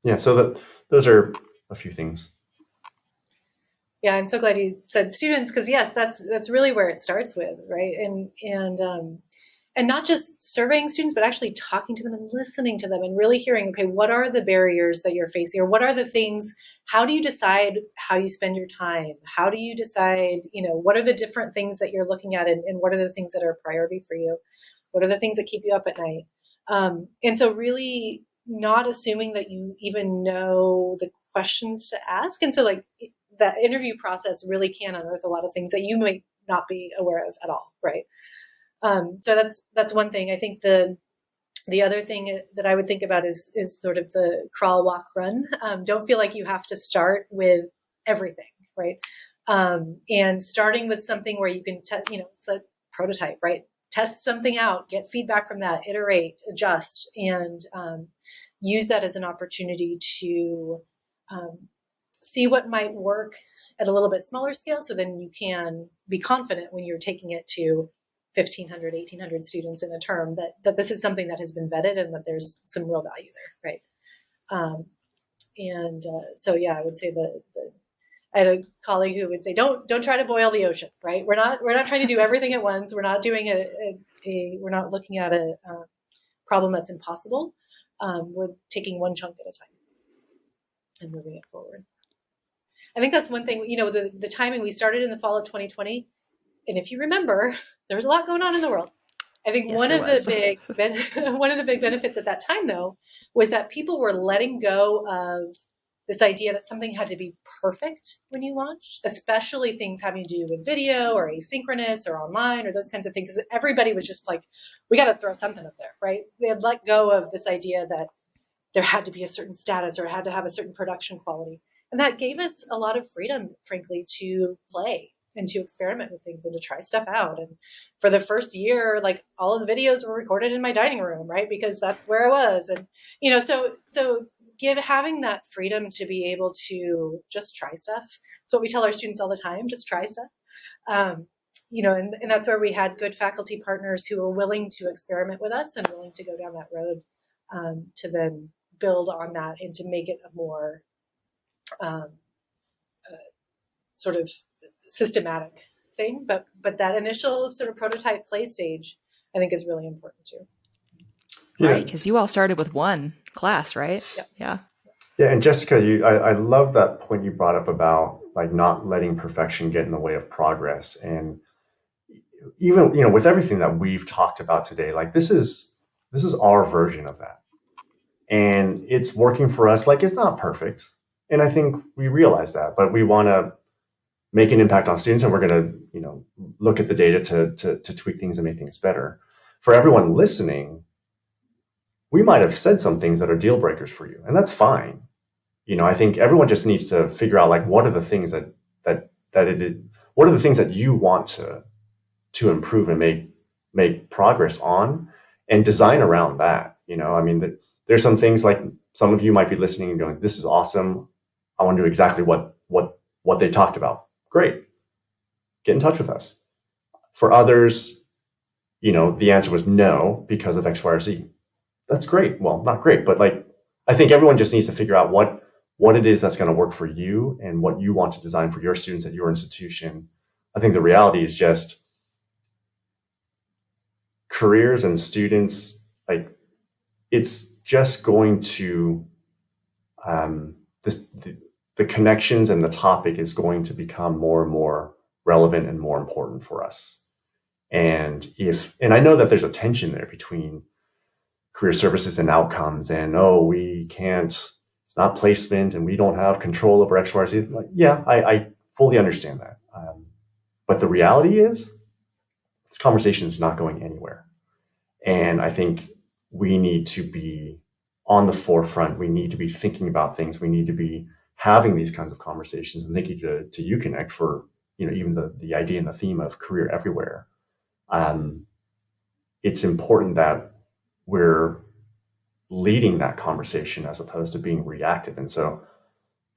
And so those are a few things. Yeah, I'm so glad you said students, because yes, that's really where it starts with, right? And not just surveying students, but actually talking to them and listening to them and really hearing, okay, what are the barriers that you're facing, or what are the things, how do you decide how you spend your time? How do you decide, what are the different things that you're looking at, and what are the things that are a priority for you? What are the things that keep you up at night? And so really not assuming that you even know the questions to ask. And so like that interview process really can unearth a lot of things that you might not be aware of at all, right? So that's one thing. I think the other thing that I would think about is sort of the crawl, walk, run. Don't feel like you have to start with everything, right? And starting with something where you can, it's a prototype, right? Test something out, get feedback from that, iterate, adjust, and use that as an opportunity to see what might work at a little bit smaller scale, so then you can be confident when you're taking it to 1,500, 1,800 students in a term that this is something that has been vetted and that there's some real value there, right? So yeah, I would say I had a colleague who would say, don't try to boil the ocean, right? We're not trying to do everything at once. We're not doing we're not looking at problem that's impossible. We're taking one chunk at a time and moving it forward. I think that's one thing, the timing, we started in the fall of 2020. And if you remember, there was a lot going on in the world. I think Yes, one there of the was. one of the big benefits at that time, though, was that people were letting go of this idea that something had to be perfect when you launched, especially things having to do with video or asynchronous or online or those kinds of things. Everybody was just like, we got to throw something up there, right? They had let go of this idea that there had to be a certain status or it had to have a certain production quality. And that gave us a lot of freedom, frankly, to play and to experiment with things and to try stuff out. And for the first year, like, all of the videos were recorded in my dining room, right? Because that's where I was. And, so having that freedom to be able to just try stuff. It's what we tell our students all the time, just try stuff. And that's where we had good faculty partners who were willing to experiment with us and willing to go down that road, to then build on that and to make it a more sort of systematic thing. But that initial sort of prototype play stage, I think, is really important too. Right, because you all started with one class, right? Yep. Yeah. Yeah, and Jessica, I love that point you brought up about like not letting perfection get in the way of progress. And even, with everything that we've talked about today, like this is our version of that. And it's working for us. Like, it's not perfect. And I think we realize that, but we want to make an impact on students, and we're going to, look at the data to tweak things and make things better. For everyone listening, we might have said some things that are deal breakers for you, and that's fine. I think everyone just needs to figure out, like, what are the things what are the things that you want to improve and make progress on, and design around that. There's some things, like, some of you might be listening and going, this is awesome. I want to do exactly what they talked about. Great. Get in touch with us. For others, the answer was no because of X, Y, or Z. That's great. Well, not great, but like, I think everyone just needs to figure out what it is that's going to work for you and what you want to design for your students at your institution. I think the reality is just careers and students, like, it's just going to, the connections and the topic is going to become more and more relevant and more important for us. And I know that there's a tension there between career services and outcomes, and we can't, it's not placement and we don't have control over X, Y, or Z. Like, yeah, I fully understand that. But the reality is, this conversation is not going anywhere. And I think we need to be on the forefront. We need to be thinking about things. We need to be having these kinds of conversations. And thank you to UConnect for, even the idea and the theme of career everywhere. It's important that we're leading that conversation as opposed to being reactive. And so,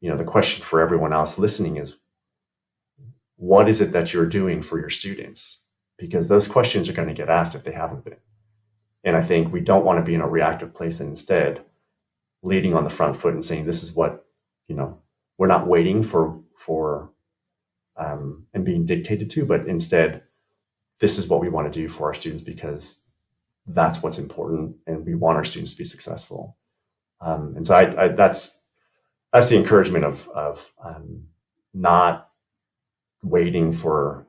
the question for everyone else listening is, what is it that you're doing for your students? Because those questions are going to get asked if they haven't been. And I think we don't want to be in a reactive place, and instead leading on the front foot and saying, this is what, we're not waiting for and being dictated to, but instead, this is what we want to do for our students because that's what's important, and we want our students to be successful. And so that's the encouragement of not waiting for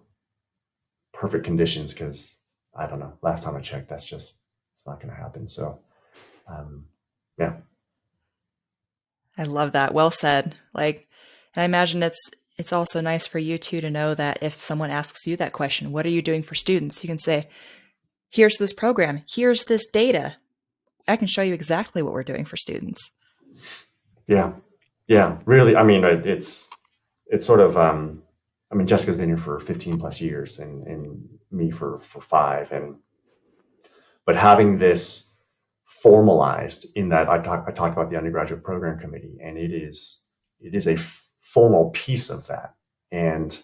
perfect conditions, because I don't know, last time I checked, it's not going to happen. So, yeah. I love that. Well said. And I imagine it's also nice for you too to know that if someone asks you that question, what are you doing for students? You can say, here's this program, here's this data. I can show you exactly what we're doing for students. Yeah. Yeah. Really. I mean, it's sort of, Jessica's been here for 15 plus years and me for 5. But having this formalized in that I talked about the undergraduate program committee, and it is a formal piece of that. And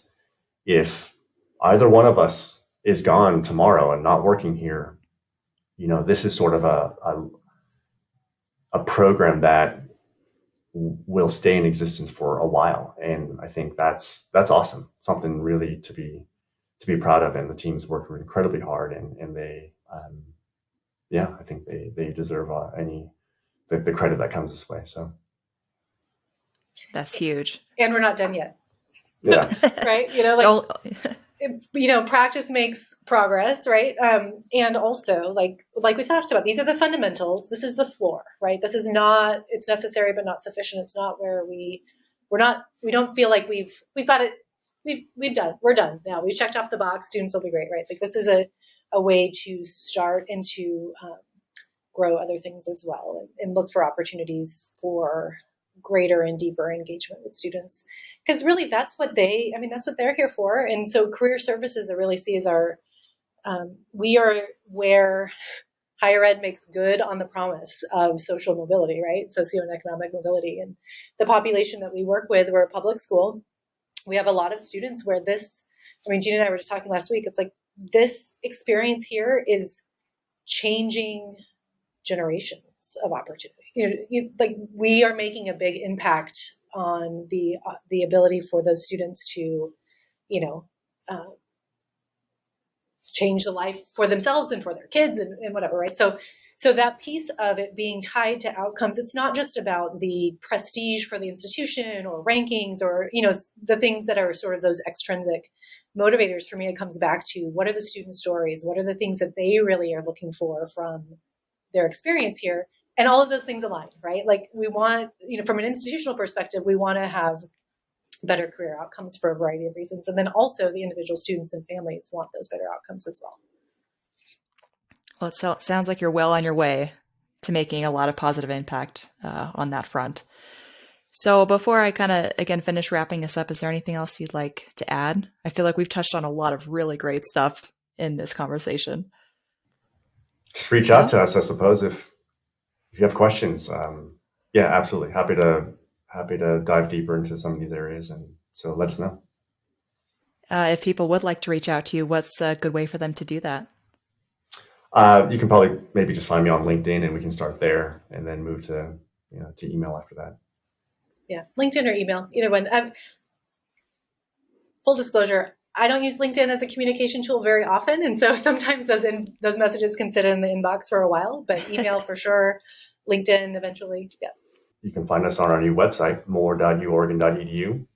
if either one of us is gone tomorrow and not working here, this is sort of a program that will stay in existence for a while. And I think that's awesome. Something really to be proud of. And the team's worked incredibly hard, and they yeah, I think they deserve the credit that comes this way. So That's huge. And we're not done yet. yeah, Right? Practice makes progress, right? And also, like we talked about, these are the fundamentals. This is the floor, right? This is not. It's necessary, but not sufficient. It's not where we don't feel like we've got it. We're done now. We've checked off the box. Students will be great, right? Like this is a way to start and to grow other things as well, and look for opportunities for greater and deeper engagement with students, because really that's what they're here for. And so career services I really see as our we are where higher ed makes good on the promise of social mobility, right? Socioeconomic mobility. And the population that we work with, we're a public school. We have a lot of students where Gina and I were just talking last week, it's like this experience here is changing generations of opportunity. Like we are making a big impact on the ability for those students to, uh, change the life for themselves and for their kids and whatever, right? So that piece of it being tied to outcomes, it's not just about the prestige for the institution or rankings or, the things that are sort of those extrinsic motivators. For me, it comes back to what are the student stories? What are the things that they really are looking for from their experience here? And all of those things align, right? Like we want, from an institutional perspective, we want to have better career outcomes for a variety of reasons. And then also the individual students and families want those better outcomes as well. Well, it sounds like you're well on your way to making a lot of positive impact on that front. So before I kind of, again, finish wrapping us up, is there anything else you'd like to add? I feel like we've touched on a lot of really great stuff in this conversation. just reach out to us, I suppose, if you have questions. Yeah, absolutely. Happy to dive deeper into some of these areas. And so let us know. If people would like to reach out to you, what's a good way for them to do that? You can probably maybe just find me on LinkedIn, and we can start there, and then move to email after that. Yeah, LinkedIn or email, either one. Full disclosure, I don't use LinkedIn as a communication tool very often, and so sometimes those messages can sit in the inbox for a while. But email for sure, LinkedIn eventually, yes. You can find us on our new website, more.uoregon.edu.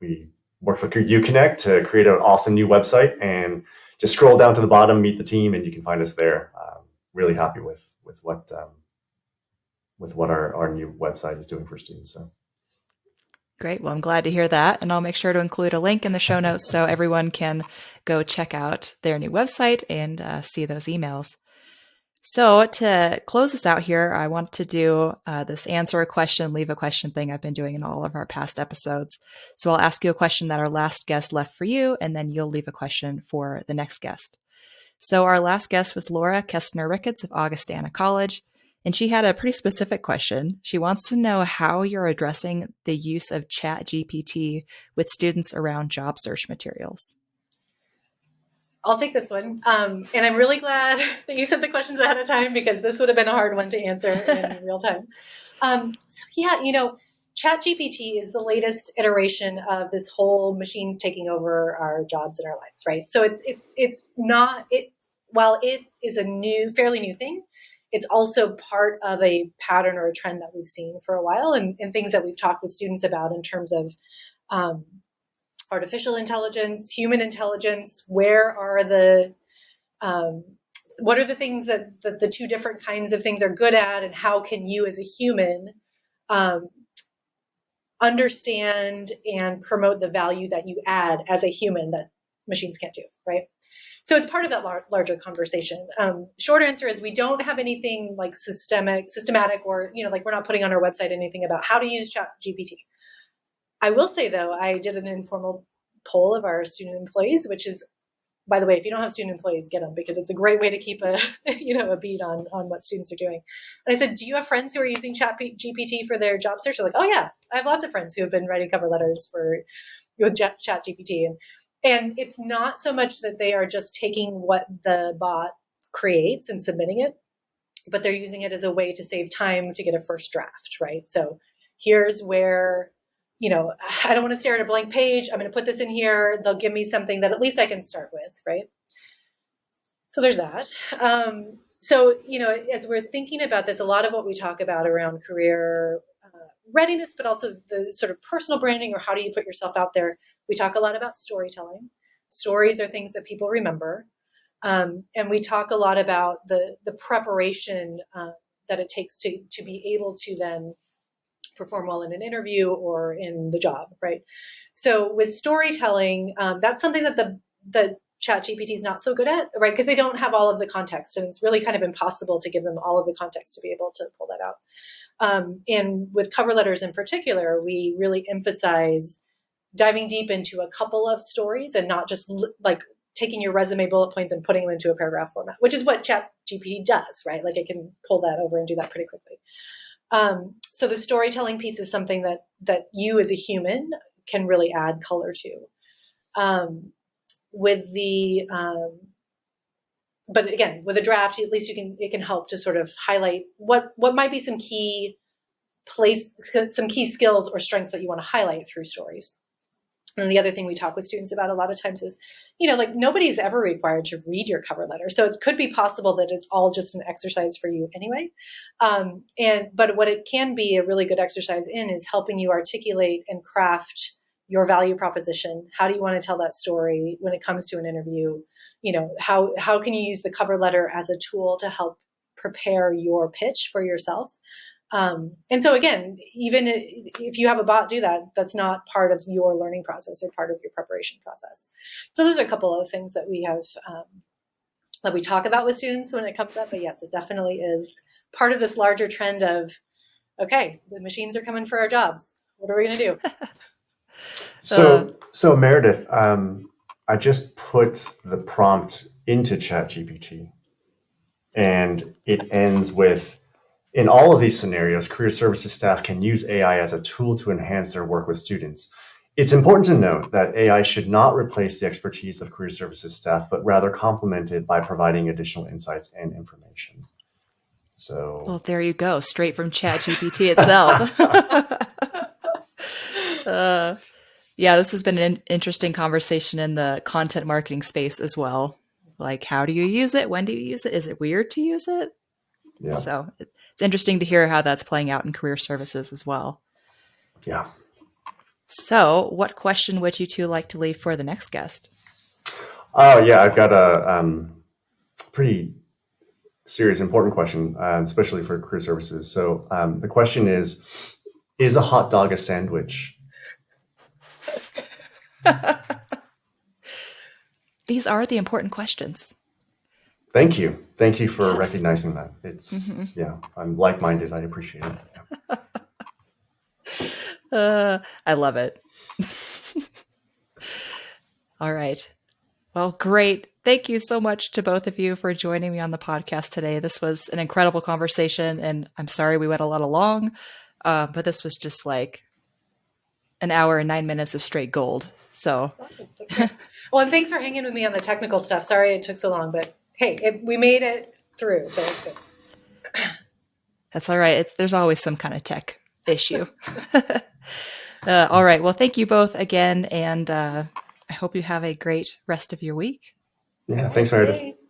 We worked with UConnect to create an awesome new website, and just scroll down to the bottom, meet the team, and you can find us there. Really happy with what our new website is doing for students. So great. Well, I'm glad to hear that. And I'll make sure to include a link in the show notes so everyone can go check out their new website and see those emails. So to close us out here, I want to do this answer a question, leave a question thing I've been doing in all of our past episodes. So I'll ask you a question that our last guest left for you, and then you'll leave a question for the next guest. So our last guest was Laura Kestner-Ricketts of Augustana College, and she had a pretty specific question. She wants to know how you're addressing the use of ChatGPT with students around job search materials. I'll take this one. And I'm really glad that you sent the questions ahead of time, because this would have been a hard one to answer in real time. ChatGPT is the latest iteration of this whole machines taking over our jobs and our lives, right? So it's not it. While it is a fairly new thing, it's also part of a pattern or a trend that we've seen for a while, and things that we've talked with students about in terms of artificial intelligence, human intelligence. Where are what are the things that the two different kinds of things are good at, and how can you as a human understand and promote the value that you add as a human that machines can't do, right? So it's part of that larger conversation. Short answer is we don't have anything like systematic, or like we're not putting on our website anything about how to use ChatGPT. I will say, though, I did an informal poll of our student employees, which is, by the way, if you don't have student employees, get them, because it's a great way to keep a beat on what students are doing. And I said, do you have friends who are using ChatGPT for their job search? They're like, oh yeah, I have lots of friends who have been writing cover letters with ChatGPT. And it's not so much that they are just taking what the bot creates and submitting it, but they're using it as a way to save time to get a first draft, right? So here's where, I don't want to stare at a blank page. I'm going to put this in here. They'll give me something that at least I can start with, right? So there's that. So, as we're thinking about this, a lot of what we talk about around career readiness, but also the sort of personal branding, or how do you put yourself out there, we talk a lot about storytelling. Stories are things that people remember. And we talk a lot about the preparation that it takes to be able to then perform well in an interview or in the job, right? So with storytelling, that's something that the ChatGPT is not so good at, right? Because they don't have all of the context, and it's really kind of impossible to give them all of the context to be able to pull that out. And with cover letters in particular, we really emphasize diving deep into a couple of stories and not just like taking your resume bullet points and putting them into a paragraph format, which is what ChatGPT does, right? Like it can pull that over and do that pretty quickly. So the storytelling piece is something that you as a human can really add color to. But again, with a draft, at least it can help to sort of highlight what might be some key skills or strengths that you want to highlight through stories. And the other thing we talk with students about a lot of times is, like nobody's ever required to read your cover letter. So it could be possible that it's all just an exercise for you anyway. But what it can be a really good exercise in is helping you articulate and craft your value proposition. How do you want to tell that story when it comes to an interview? How can you use the cover letter as a tool to help prepare your pitch for yourself? And so again, even if you have a bot do that, that's not part of your learning process or part of your preparation process. So those are a couple of things that we have, that we talk about with students when it comes up. But yes, it definitely is part of this larger trend of, okay, the machines are coming for our jobs. What are we going to do? So Meredith, I just put the prompt into ChatGPT, and it ends with, in all of these scenarios, career services staff can use AI as a tool to enhance their work with students. It's important to note that AI should not replace the expertise of career services staff, but rather complement it by providing additional insights and information. So, well, there you go, straight from ChatGPT itself. Yeah, this has been an interesting conversation in the content marketing space as well. Like, how do you use it? When do you use it? Is it weird to use it? yeah. So it's interesting to hear how that's playing out in career services as well. Yeah. So what question would you two like to leave for the next guest? Oh, yeah, I've got a pretty serious, important question, especially for career services. So the question is a hot dog a sandwich? These are the important questions. Thank you. Thank you for Yes. recognizing that. It's, yeah, I'm like-minded. I appreciate it. Yeah. I love it. All right. Well, great. Thank you so much to both of you for joining me on the podcast today. This was an incredible conversation, and I'm sorry we went a lot long, but this was just like an hour and 9 minutes of straight gold. So, That's awesome. That's great. Well, and thanks for hanging with me on the technical stuff. Sorry it took so long, but hey, we made it through, so it's good. That's all right. There's always some kind of tech issue. All right. Well, thank you both again, and I hope you have a great rest of your week. Yeah, thanks, Meredith. Thanks.